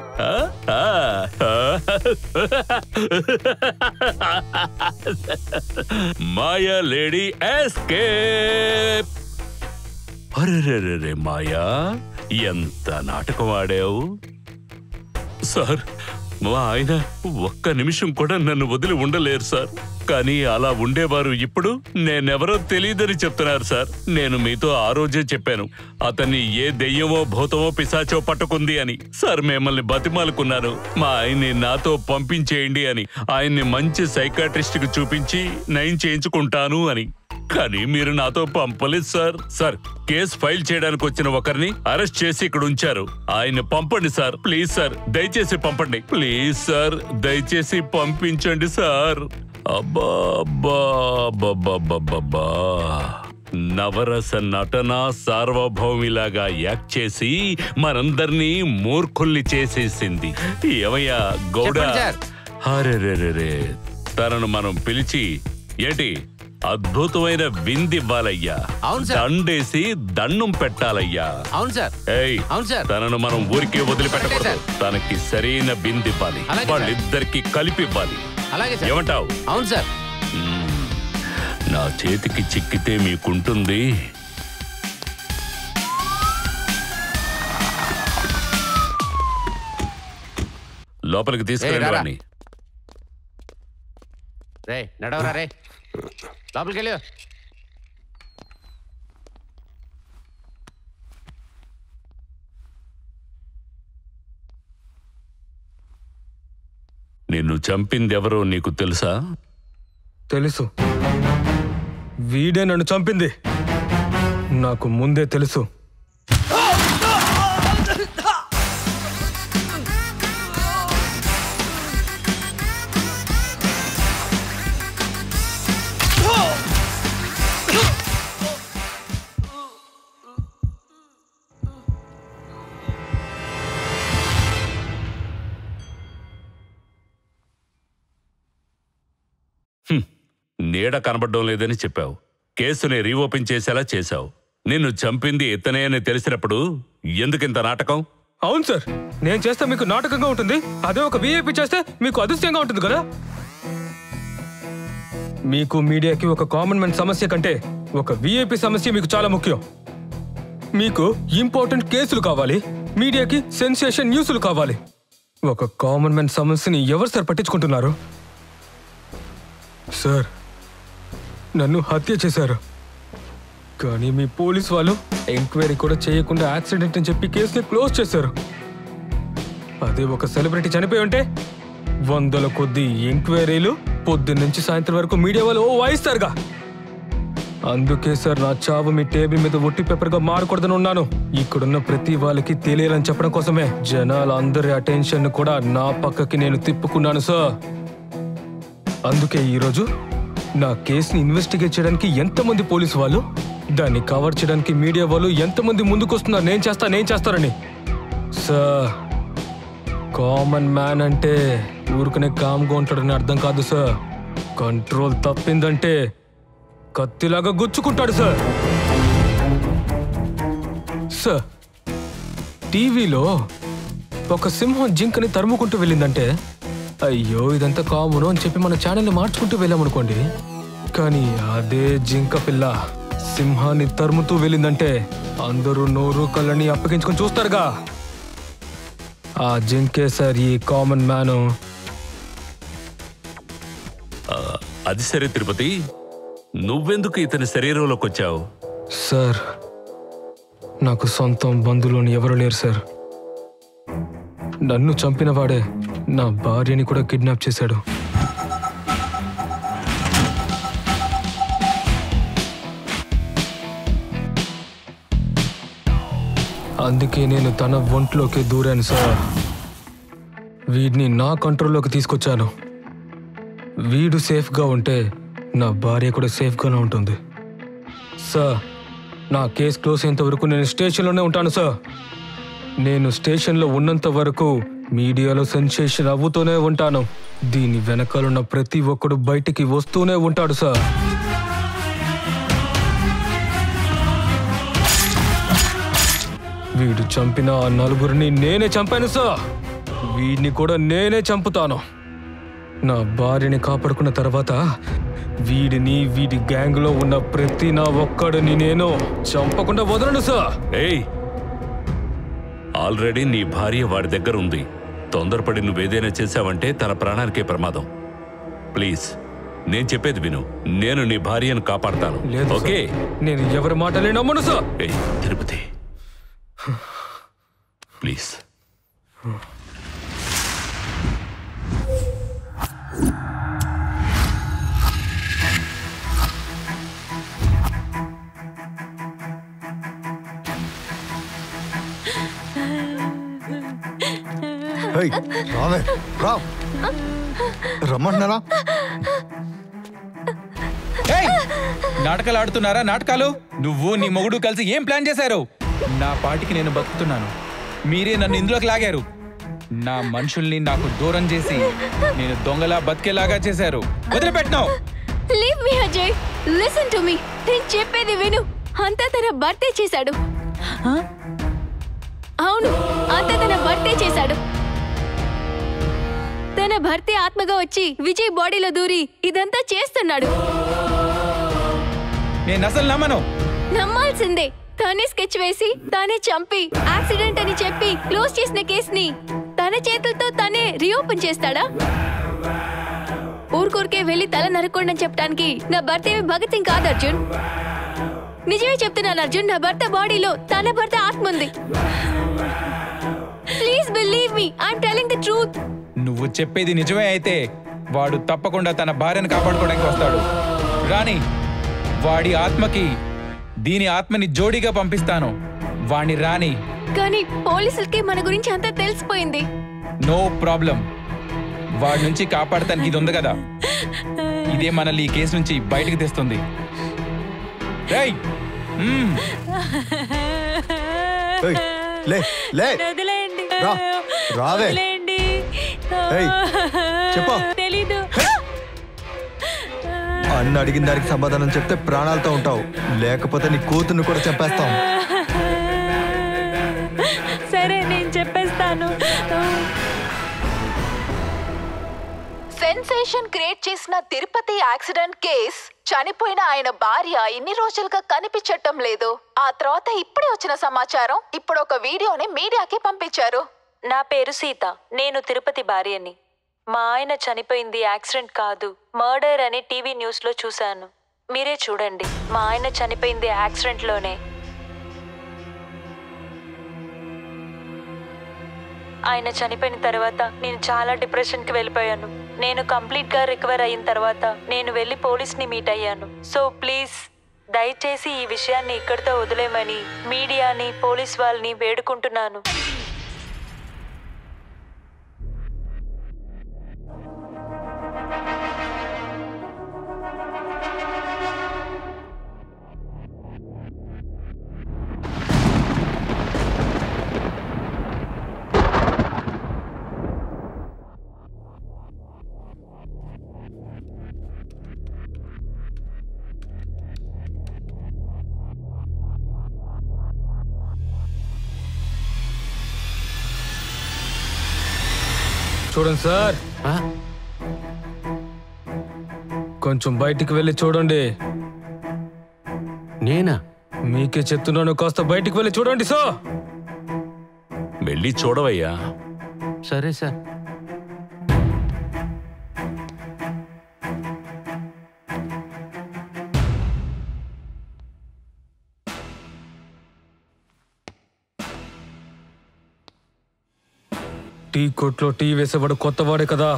మాయా లేడీ ఎస్కేప్. అరే మాయా, ఎంత నాటకం ఆడావు సార్. మా ఆయన ఒక్క నిమిషం కూడా నన్ను వదిలి ఉండలేరు సార్. కానీ అలా ఉండేవారు ఇప్పుడు నేనెవరో తెలియదని చెప్తున్నారు సార్. నేను మీతో ఆ రోజే చెప్పాను, అతన్ని ఏ దెయ్యమో భూతమో పిశాచో పట్టుకుంది అని. సార్ మిమ్మల్ని బతిమాలుకున్నాను మా ఆయన్ని నాతో పంపించేయండి అని. ఆయన్ని మంచి సైకాట్రిస్ట్కి చూపించి నయం చేయించుకుంటాను అని. కానీ మీరు నాతో పంపలేదు సార్. సార్, కేసు ఫైల్ చేయడానికి వచ్చిన ఒకరిని అరెస్ట్ చేసి ఇక్కడ ఉంచారు. ఆయన పంపండి సార్. ప్లీజ్ సార్, దయచేసి పంపండి. ప్లీజ్ సార్, దయచేసి పంపించండి సార్. అబ్బా అబ్బా అబ్బా, నవరస నటన సార్వభౌమిలాగా యాక్ట్ చేసి మనందరినీ మూర్ఖుల్ని చేసేసింది. ఏమయ్యా గౌడ? హరే, తనను మనం పిలిచి ఏంటి అద్భుతమైన విందివ్వాలయ్యా. దండేసి దండం పెట్టాలయ్యా. అవును సార్. ఏయ్, అవును సార్. తనను మనం ఊరికే వదిలిపెట్టకూడదు. తనకి సరైన విందివ్వాలి. వాళ్ళిద్దరికి కలిపి ఇవ్వాలి. ఏమంటావు? అవును సార్. నా చేతికి చిక్కితే మీకుంటుంది. లోపలికి తీసుకెళ్ళండి. రే నడవరా రే, లోపలికి వెళ్ళి. నిన్ను చంపిందెవరో నీకు తెలుసా? తెలుసు. వీడే నన్ను చంపింది. నాకు ముందే తెలుసు. నీడ కనబడడం లేదని చెప్పావు. కేసుని రీఓపెన్ చేసేలా చేశావు. నిన్ను చంపింది ఇతనే అని తెలిసినప్పుడు ఎందుకింత నాటకం? అవును సార్, నేను చేస్తే మీకు నాటకంగా ఉంటుంది. అదే ఒక వీఐపీ చేస్తే మీకు అదృశ్యంగా ఉంటుంది కదా. మీకు మీడియాకి ఒక కామన్ మ్యాన్ సమస్య కంటే ఒక వీఐపీ సమస్య మీకు చాలా ముఖ్యం. మీకు ఇంపార్టెంట్ కేసులు కావాలి, మీడియాకి సెన్సేషన్ న్యూస్లు కావాలి. ఒక కామన్ మ్యాన్ సమస్యని ఎవరు సార్ పట్టించుకుంటున్నారు? సార్, నన్ను హత్య చేశారు. కానీ మీ పోలీస్ వాళ్ళు ఎంక్వైరీ కూడా చేయకుండా యాక్సిడెంట్ అని చెప్పి కేసుని క్లోజ్ చేశారు. అదే ఒక సెలబ్రిటీ చనిపోయి ఉంటే 100 కొద్ది ఎంక్వైరీలు పొద్దున్న నుంచి సాయంత్రం వరకు మీడియా వాళ్ళు వాయిస్తారుగా. అందుకే సార్ నా చావు మీ టేబుల్ మీద ఒట్టి పేపర్గా మారకూడదని ఉన్నాను. ఇక్కడున్న ప్రతి వాళ్ళకి తెలియాలని చెప్పడం కోసమే జనాల అందరి అటెన్షన్ కూడా నా పక్కకి నేను తిప్పుకున్నాను సార్. అందుకే ఈరోజు నా కేసుని ఇన్వెస్టిగేట్ చేయడానికి ఎంతమంది పోలీసు వాళ్ళు, దాన్ని కవర్ చేయడానికి మీడియా వాళ్ళు ఎంతమంది ముందుకొస్తున్నారు నేను చేస్తారని. సార్, కామన్ మ్యాన్ అంటే ఊరుకునే కామ్గా ఉంటాడని అర్థం కాదు సార్. కంట్రోల్ తప్పిందంటే కత్తిలాగా గుచ్చుకుంటాడు సార్. సార్, టీవీలో ఒక సింహం జింకని తరుముకుంటూ వెళ్ళిందంటే అయ్యో ఇదంతా కామను అని చెప్పి మన ఛానల్ని మార్చుకుంటూ వెళ్ళామనుకోండి. కానీ అదే జింక పిల్ల సింహాన్ని తరుముతూ వెళ్ళిందంటే అందరూ నోరు కళ్ళని అప్పగించుకొని చూస్తారుగా. ఆ జింకే సార్ ఈ కామన్ మ్యాను. అది సరే తిరుపతి, నువ్వెందుకు ఇతని శరీరంలోకి వచ్చావు? సార్, నాకు సొంతం బంధువులు ఎవరు లేరు సార్. నన్ను చంపిన వాడే నా భార్యని కూడా కిడ్నాప్ చేశాడు. అందుకే నేను తన ఒంట్లోకి దూరాను సార్. వీడిని నా కంట్రోల్లోకి తీసుకొచ్చాను. వీడు సేఫ్గా ఉంటే నా భార్య కూడా సేఫ్గానే ఉంటుంది. సార్, నా కేసు క్లోజ్ అయ్యేంత వరకు నేను స్టేషన్లోనే ఉంటాను సార్. నేను స్టేషన్లో ఉన్నంత వరకు మీడియాలో సెన్సేషన్ అవ్వుతూనే ఉంటాను. దీని వెనకాలన్న ప్రతి ఒక్కడు బయటికి వస్తూనే ఉంటాడు సార్. వీడు చంపిన ఆ నలుగురిని నేనే చంపాను సార్. వీడిని కూడా నేనే చంపుతాను. నా భార్యని కాపాడుకున్న తర్వాత వీడిని, వీడి గ్యాంగ్ లో ఉన్న ప్రతి నా ఒక్కడిని నేను చంపకుండా వదలను సార్. ఏయ్, ఆల్రెడీ నీ భార్య వాడి దగ్గర ఉంది. తొందరపడి నువ్వేదైనా చేశావంటే తన ప్రాణానికే ప్రమాదం. ప్లీజ్, నేను చెప్పేది విను. నేను నీ భార్యను కాపాడతాను. ఓకే? నేను ఎవరి మాటలే నమ్మను సార్. ఏయ్ తిరుపతి, ప్లీజ్. రమ్మంటున్నారా? నాటకాలు ఆడుతున్నారా? నాటకాలు నువ్వు నీ మొగుడు కలిసి ఏం ప్లాన్ చేశారు? నా పాటికి నేను బతుకుతున్నాను, మీరే నన్ను ఇందులోకి లాగారు. నా మనుషుల్ని నాకు దూరం చేసి నేను దొంగలా బతికేలాగా చేశారు. వదిలిపెట్టినావు. Leave me Ajay, listen to me. నేను చెప్పేది విను. అంతా తన భర్తే చేశాడు. అవును, అంతా తన భర్తే చేశాడు. తన భర్తే ఆత్మగా వచ్చి విజయ్ బాడీలో దూరి ఇదంతా చేస్తున్నాడు. నేను అసలు నమ్మను. నమ్మాల్సిందే. తానే స్కెచ్ వేసి తానే చంపి యాక్సిడెంట్ అని చెప్పి క్లోజ్ చేసిన కేసుని తన చేతులతో తానే రీఓపెన్ చేస్తాడా? ఊరికే వెళ్ళి తల నరకండి అని చెప్పడానికి నా భర్త ఏమి భగత్ సింగ్ కాదు అర్జున్. నిజమే చెప్తున్నాను అర్జున్, నా భర్త బాడీలో తన భర్త ఆత్మ ఉంది. Please believe me, I'm telling the truth. నువ్వు చెప్పేది నిజమే అయితే వాడు తప్పకుండా తన భార్యను కాపాడుకోవడానికి వస్తాడు. రాని, వాడి ఆత్మకి దీని ఆత్మని జోడీగా పంపిస్తాను. వాణ్ణి రాని. కానీ పోలీసులకి మన గురించి అంతా తెలిసిపోయింది. No problem. వాడి నుంచి కాపాడటానికి ఇది ఉంది కదా, ఇదే మనల్ని ఈ కేసు నుంచి బయటకు తెస్తుంది. తెలీదు. అన్న అడిగిన దానికి సమాధానం చెప్తే ప్రాణాలతో ఉంటావు, లేకపోతే నీ కూతుర్ని కూడా చంపేస్తాం. సరే, నేను చెప్పేస్తాను. సెన్సేషన్ క్రియేట్ చేసిన తిరుపతి యాక్సిడెంట్ కేస్, చనిపోయిన ఆయన భార్య ఇన్ని రోజులుగా కనిపించటం లేదు. ఆ తర్వాత ఇప్పుడే వచ్చిన సమాచారం, ఇప్పుడు ఒక వీడియోని మీడియాకి పంపించారు. నా పేరు సీత, నేను తిరుపతి భార్యని. మా ఆయన చనిపోయింది యాక్సిడెంట్ కాదు, మర్డర్ అని టీవీ న్యూస్ లో చూశాను. మీరే చూడండి, మా ఆయన చనిపోయింది యాక్సిడెంట్ లోనే. ఆయన చనిపోయిన తర్వాత నేను చాలా డిప్రెషన్ కి వెళ్ళిపోయాను. నేను కంప్లీట్ గా రికవర్ అయిన తర్వాత నేను వెళ్ళి పోలీస్ ని మీట్ అయ్యాను. సో ప్లీజ్, దయచేసి ఈ విషయాన్ని ఇక్కడితో వదిలేమని మీడియాని, పోలీస్ వాళ్ళని వేడుకుంటున్నాను. చూడండి సార్, కొంచెం బయటికి వెళ్ళి చూడండి. నేనా? మీకే చెప్తున్నాను, కాస్త బయటికి వెళ్ళి చూడండి సార్. వెళ్ళి చూడవయ్యా. సరే సార్. టీ కొట్లో టీ వేసేవాడు కొత్తవాడే కదా.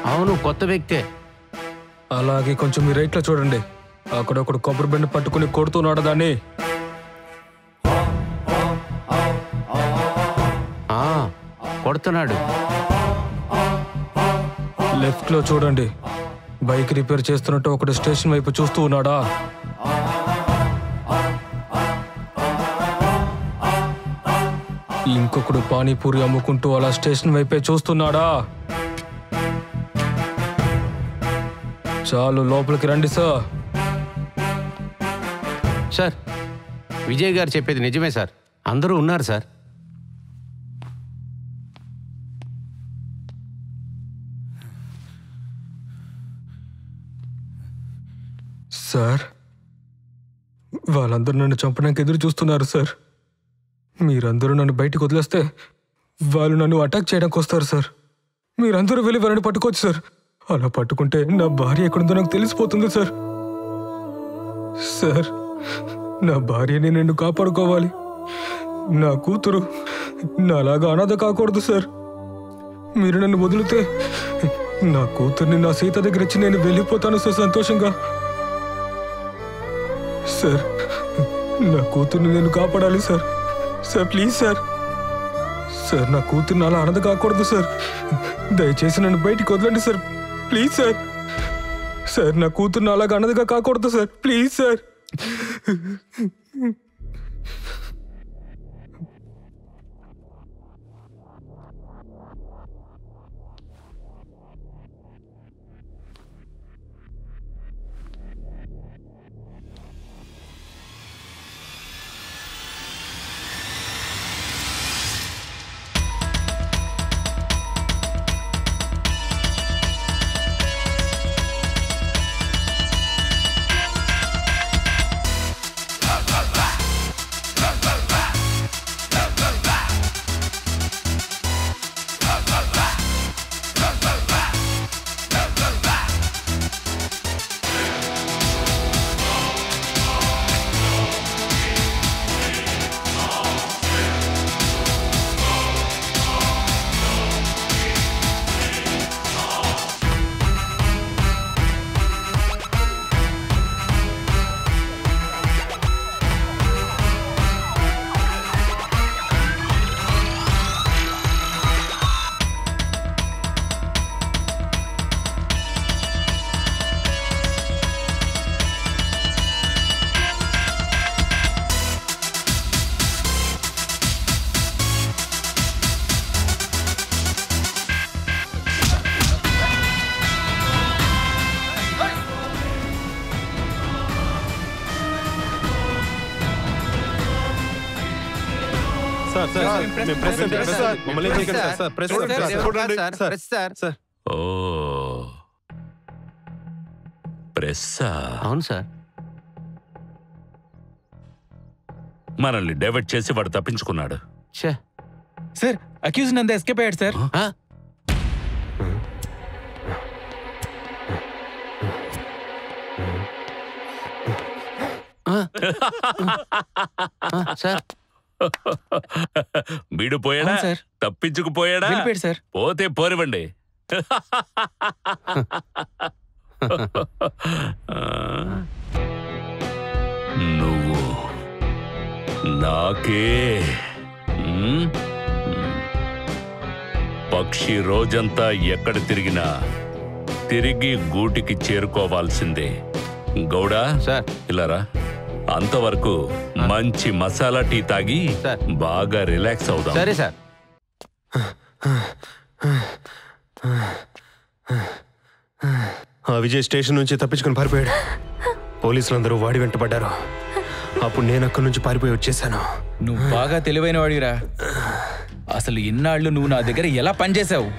అవును, కొత్త వ్యక్తే. అలాగే కొంచెం మీ రైట్లో చూడండి, అక్కడొకడు కొబ్బరి బండి పట్టుకుని కొడుతున్నాడు దాన్ని. కొడుతున్నాడు. లెఫ్ట్ లో చూడండి, బైక్ రిపేర్ చేస్తున్నట్టు ఒకడు స్టేషన్ వైపు చూస్తూ ఉన్నాడా. ఇంకొకడు పానీపూరి అమ్ముకుంటూ అలా స్టేషన్ వైపే చూస్తున్నాడా? చాలు, లోపలికి రండి సార్. సార్, విజయ్ గారు చెప్పేది నిజమే సార్. అందరూ ఉన్నారు సార్. సార్, వాళ్ళందరూ నన్ను చంపడానికి ఎదురు చూస్తున్నారు సార్. మీరందరూ నన్ను బయటికి వదిలేస్తే వాళ్ళు నన్ను అటాక్ చేయడానికి వస్తారు సార్. మీరందరూ వెళ్ళి వాళ్ళని పట్టుకోవచ్చు సార్. అలా పట్టుకుంటే నా భార్య ఎక్కడుందో నాకు తెలిసిపోతుంది సార్. సార్, నా భార్యని నేను కాపాడుకోవాలి. నా కూతురు నాలాగా అనాథ కాకూడదు సార్. మీరు నన్ను వదిలితే నా కూతుర్ని నా సీత దగ్గర ఇచ్చి నేను వెళ్ళిపోతాను సార్ సంతోషంగా. సార్, నా కూతుర్ని నేను కాపాడాలి sir. Sir please sir. Sir, నా కూతుర్ని అలా అనాథ కాకూడదు సార్. దయచేసి నన్ను బయటికి వదలండి సార్. Please sir. సార్, నా కూతుర్ని అలాగా అనాథగా కాకూడదు సార్. Please sir. ఓ, ప్రెస్సా? అవును సార్. మనల్ని డైవర్ట్ చేసి వాడు తప్పించుకున్నాడు. సార్, అక్యూజ్ నంద ఎస్కేప్ అయ్యాడు సార్. సార్, వీడు పోయాడా? సార్, తప్పించుకుపోయాడా? వెళ్ళిపోయాడు సార్. పోతే పోనివ్వండి. నువ్వు నాకే పక్షి రోజంతా ఎక్కడ తిరిగినా తిరిగి గూటికి చేరుకోవాల్సిందే. గౌడా సార్, ఇలారా. అంతవరకు మంచి మసాలా టీ తాగి బాగా రిలాక్స్ అవుదాం. సరే సార్. ఆ విజయ్ స్టేషన్ నుంచి తప్పించుకుని పారిపోయాడు. పోలీసులందరూ వాడి వెంటబడ్డారు. అప్పుడు నేను అక్కడి నుంచి పారిపోయి వచ్చేసాను. నువ్వు బాగా తెలివైన వాడిరా. అసలు ఇన్నాళ్ళు నువ్వు నా దగ్గర ఎలా పనిచేశావు?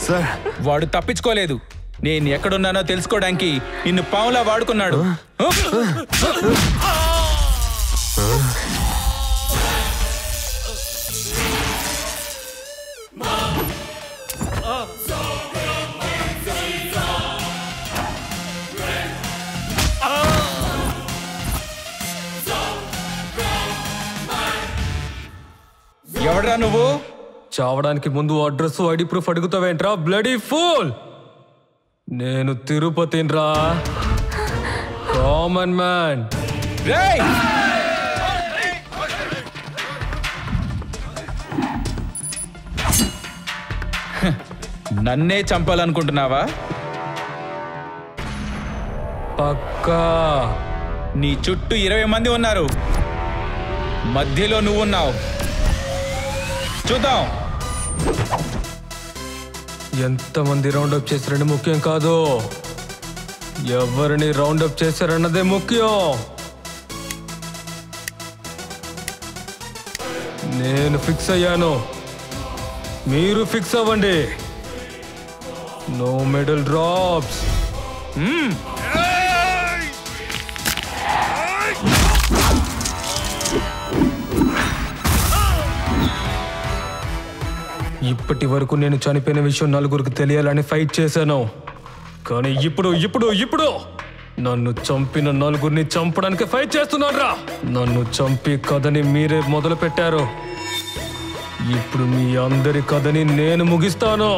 సార్, వాడు తప్పించుకోలేదు. నేను ఎక్కడున్నానో తెలుసుకోవడానికి నిన్ను పావులా వాడుకున్నాడు. ఎవడ్రా నువ్వు? చావడానికి ముందు అడ్రస్ ఐడి ప్రూఫ్ అడుగుతావేంట్రా బ్లడీ ఫూల్? నేను తిరుపతిరా, కామన్ మ్యాన్. నన్నే చంపాలనుకుంటున్నావా? పక్కా. నీ చుట్టూ 20 మంది ఉన్నారు, మధ్యలో నువ్వున్నావు. చూద్దాం. ఎంతమంది రౌండప్ చేశారని ముఖ్యం కాదు, ఎవరిని రౌండప్ చేశారన్నదే ముఖ్యం. నేను ఫిక్స్ అయ్యాను, మీరు ఫిక్స్ అవ్వండి. No middle drops. ఇప్పటి వరకు నేను చనిపోయిన విషయం నలుగురికి తెలియాలని ఫైట్ చేశాను. కానీ ఇప్పుడు నన్ను చంపిన నలుగురిని చంపడానికి ఫైట్ చేస్తున్నారా? నన్ను చంపి కథని మీరే మొదలు పెట్టారు. ఇప్పుడు మీ అందరి కథని నేను ముగిస్తాను.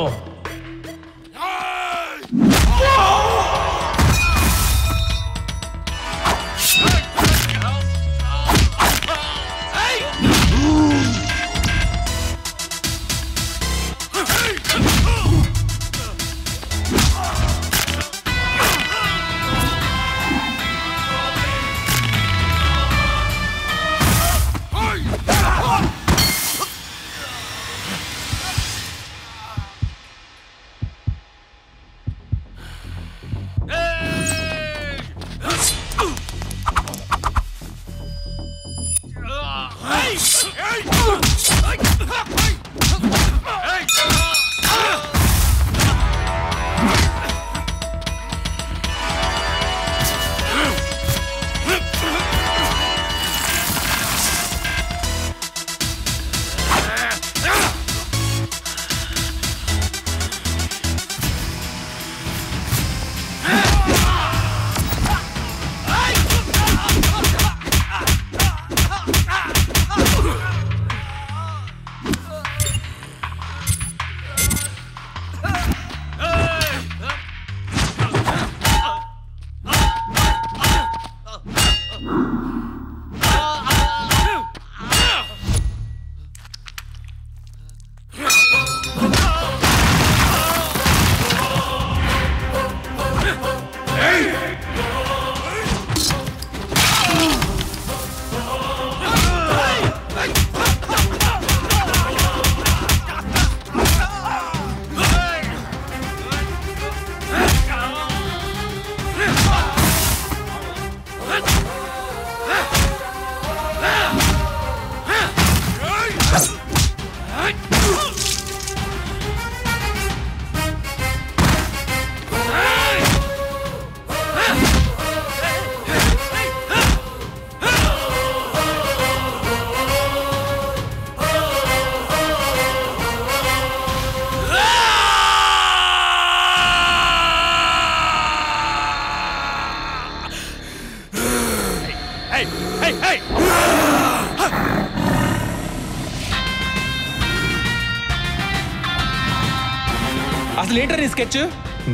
అసలు ఏంటని స్కెచ్?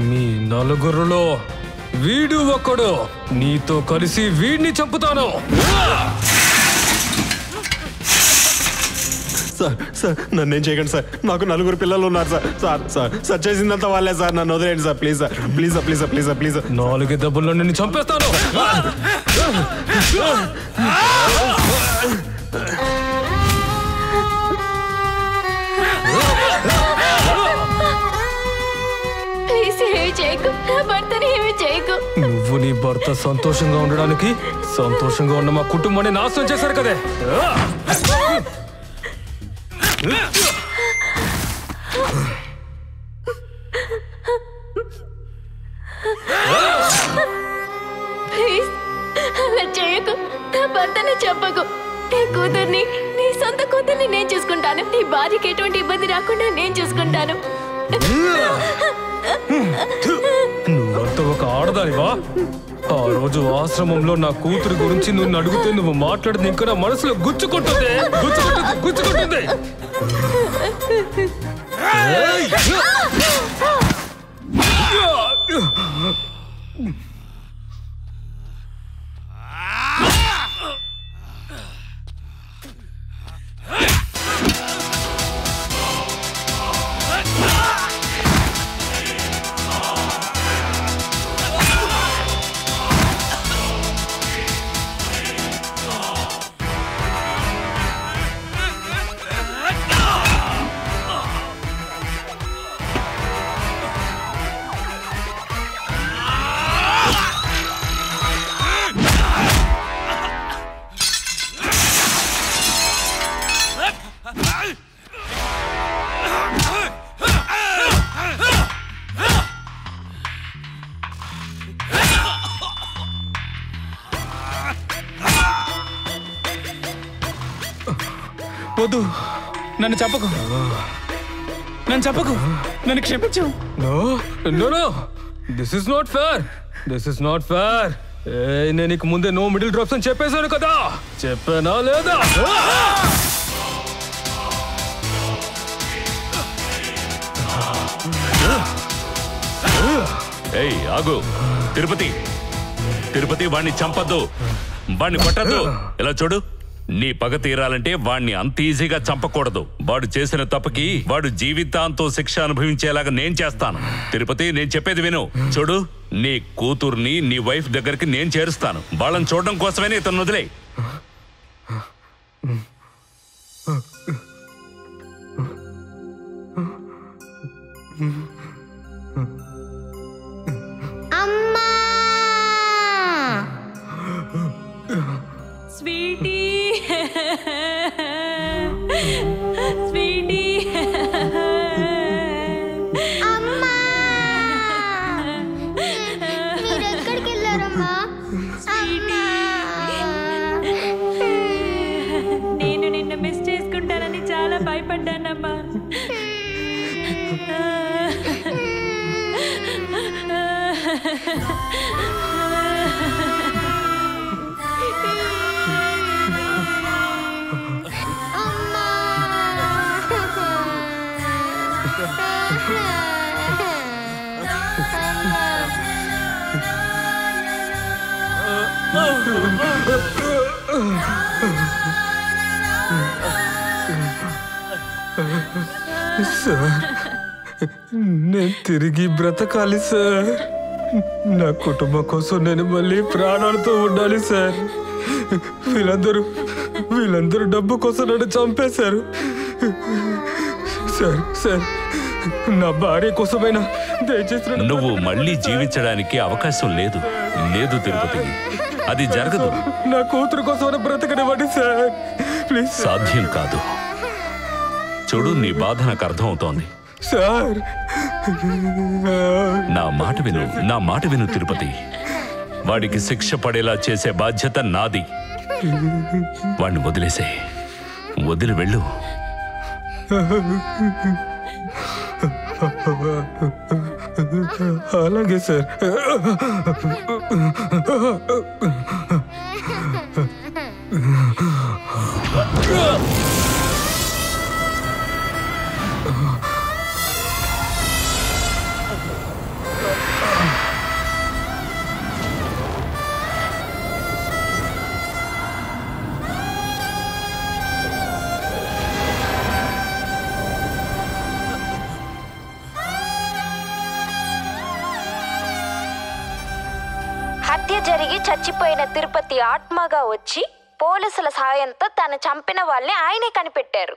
మీ నలుగురులో వీడు ఒక్కడు. నీతో కలిసి వీడిని చంపుతాను. సార్ నన్నేం చేయకండి సార్, నాకు 4 పిల్లలు ఉన్నారు సార్ చేసిందంతా వాళ్ళే సార్, నన్ను వదిలేయండి సార్ ప్లీజ్ సార్, ప్లీజ్ 4 దెబ్బల్లో నిన్ను చంపేస్తాను. నువ్వు నీ భర్త సంతోషంగా ఉండడానికి సంతోషంగా ఉన్న మా కుటుంబాన్ని నాశనం చేశారు కదే. అలా చేయకు, నా భర్తని చెప్పకు. నీ కూతుర్ని, నీ సొంత కూతుర్ని నేను చూసుకుంటాను. నీ భార్యకి ఎటువంటి ఇబ్బంది రాకుండా నేను చూసుకుంటాను. నువ్వంతా ఒక ఆడదానివా? ఆ రోజు ఆశ్రమంలో నా కూతురు గురించి నువ్వు అడిగితే నువ్వు మాట్లాడింది ఇంకా నా మనసులో గుచ్చుకుంటుంది. వద్దు, నన్ను చంపకు, నన్ను చంపకు, నన్ను క్షమించు. No no no, this is not fair, this is not fair. నేను నీకు ముందే నో మిడిల్ డ్రాప్స్ అని చెప్పేశాను కదా, చెప్పానా లేదా? ఏయ్ ఆగు, తిరుపతి తిరుపతి, వాణ్ణి చంపద్దు, వాణ్ణి కొట్టద్దు. ఇలా చూడు, నీ పగ తీరాలంటే వాణ్ణి అంత ఈజీగా చంపకూడదు. వాడు చేసిన తప్పుకి వాడు జీవితాంతం శిక్ష అనుభవించేలాగా నేను చేస్తాను. తిరుపతి, నేను చెప్పేది విను. చూడు, నీ కూతుర్ని నీ వైఫ్ దగ్గరికి నేను చేరుస్తాను. వాళ్ళని చూడడం కోసమే ఇతను వదిలే. అమ్మా స్వీటీ, స్వీటీ, అమ్మా మీరు ఎక్కడికి వెళ్ళారమ్మా? నేను నిన్ను మిస్ చేసుకుంటానని చాలా భయపడ్డానమ్మా. సార్, నేను తిరిగి బ్రతకాలి సార్. నా కుటుంబం కోసం నేను మళ్ళీ ప్రాణాలతో ఉండాలి సార్. వీళ్ళందరూ డబ్బు కోసం నన్ను చంపేశారు సార్. సార్, నా భార్య కోసమైనా దయచేసి నువ్వు మళ్ళీ జీవించడానికి అవకాశం లేదు. లేదు తిరుపతి, అది జరగదు. నా కూతురు కోసం బ్రతకనివ్వండి సార్, ప్లీజ్. సాధ్యం కాదు. చూడు, నీ బాధ నాకు అర్థం అవుతోంది సార్. నా మాట విను, నా మాట విను తిరుపతి. వాడికి శిక్ష పడేలా చేసే బాధ్యత నాది. వాడిని వదిలేసే, వదిలి వెళ్ళు. అలాగే సార్. హత్య జరిగి చచ్చిపోయిన తిరుపతి ఆత్మగా వచ్చి పోలీసుల సాయంతో తను చంపిన వాళ్ళని ఆయనే కనిపెట్టారు.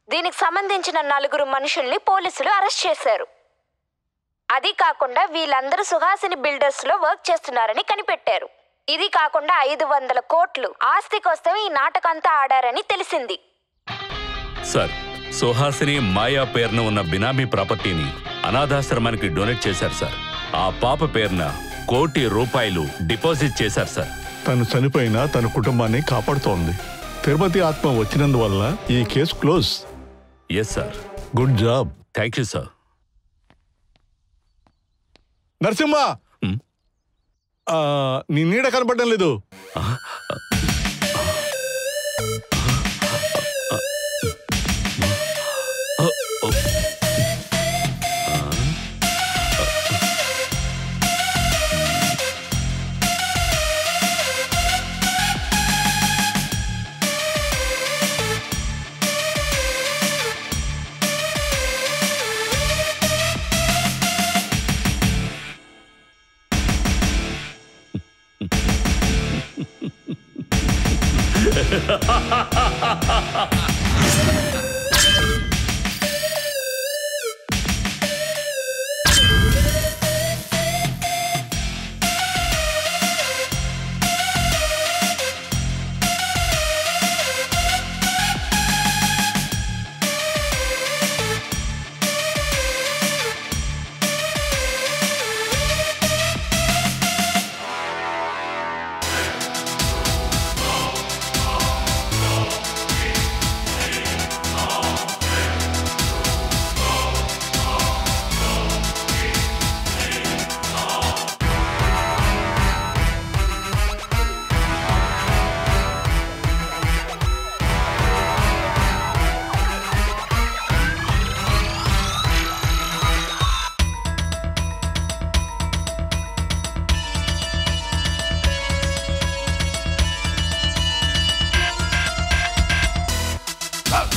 దీనికి సంబంధించిన 4 మనుషుల్ని పోలీసులు అరెస్ట్ చేశారు. అది కాకుండా వీళ్ళందరూ సుహాసిని బిల్డర్స్ లో వర్క్ చేస్తున్నారని కనిపెట్టారు. ఇది కాకుండా 500 కోట్లు ఆస్తి కోసం ఈ నాటకంతా ఆడారని తెలిసింది. సార్, సుహాసిని మాయా పేరున ఉన్న బినామీ ప్రాపర్టీని అనాథాశ్రమానికి డొనేట్ చేశారు సార్. ఆ పాప పేరున 1 కోటి రూపాయలు డిపాజిట్ చేశారు సార్. తను చనిపోయినా తన కుటుంబాన్ని కాపాడుతోంది. తిరుపతి ఆత్మ వచ్చినందువల్ల ఈ case close. Yes sir. Good job. Thank you sir. Narasimha, నీ నీడ కనపడడం లేదు.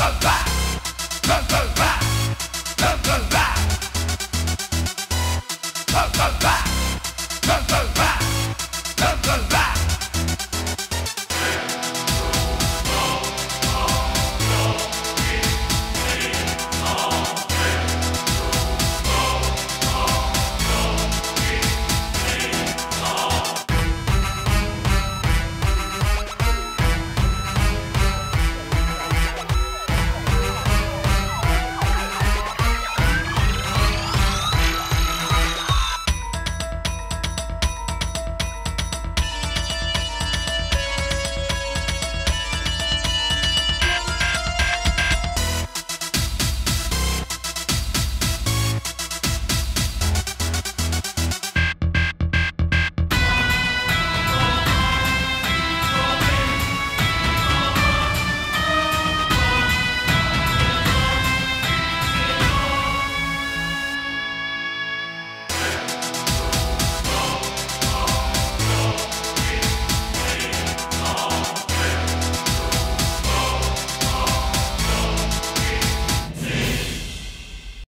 Go, go, go, go, go.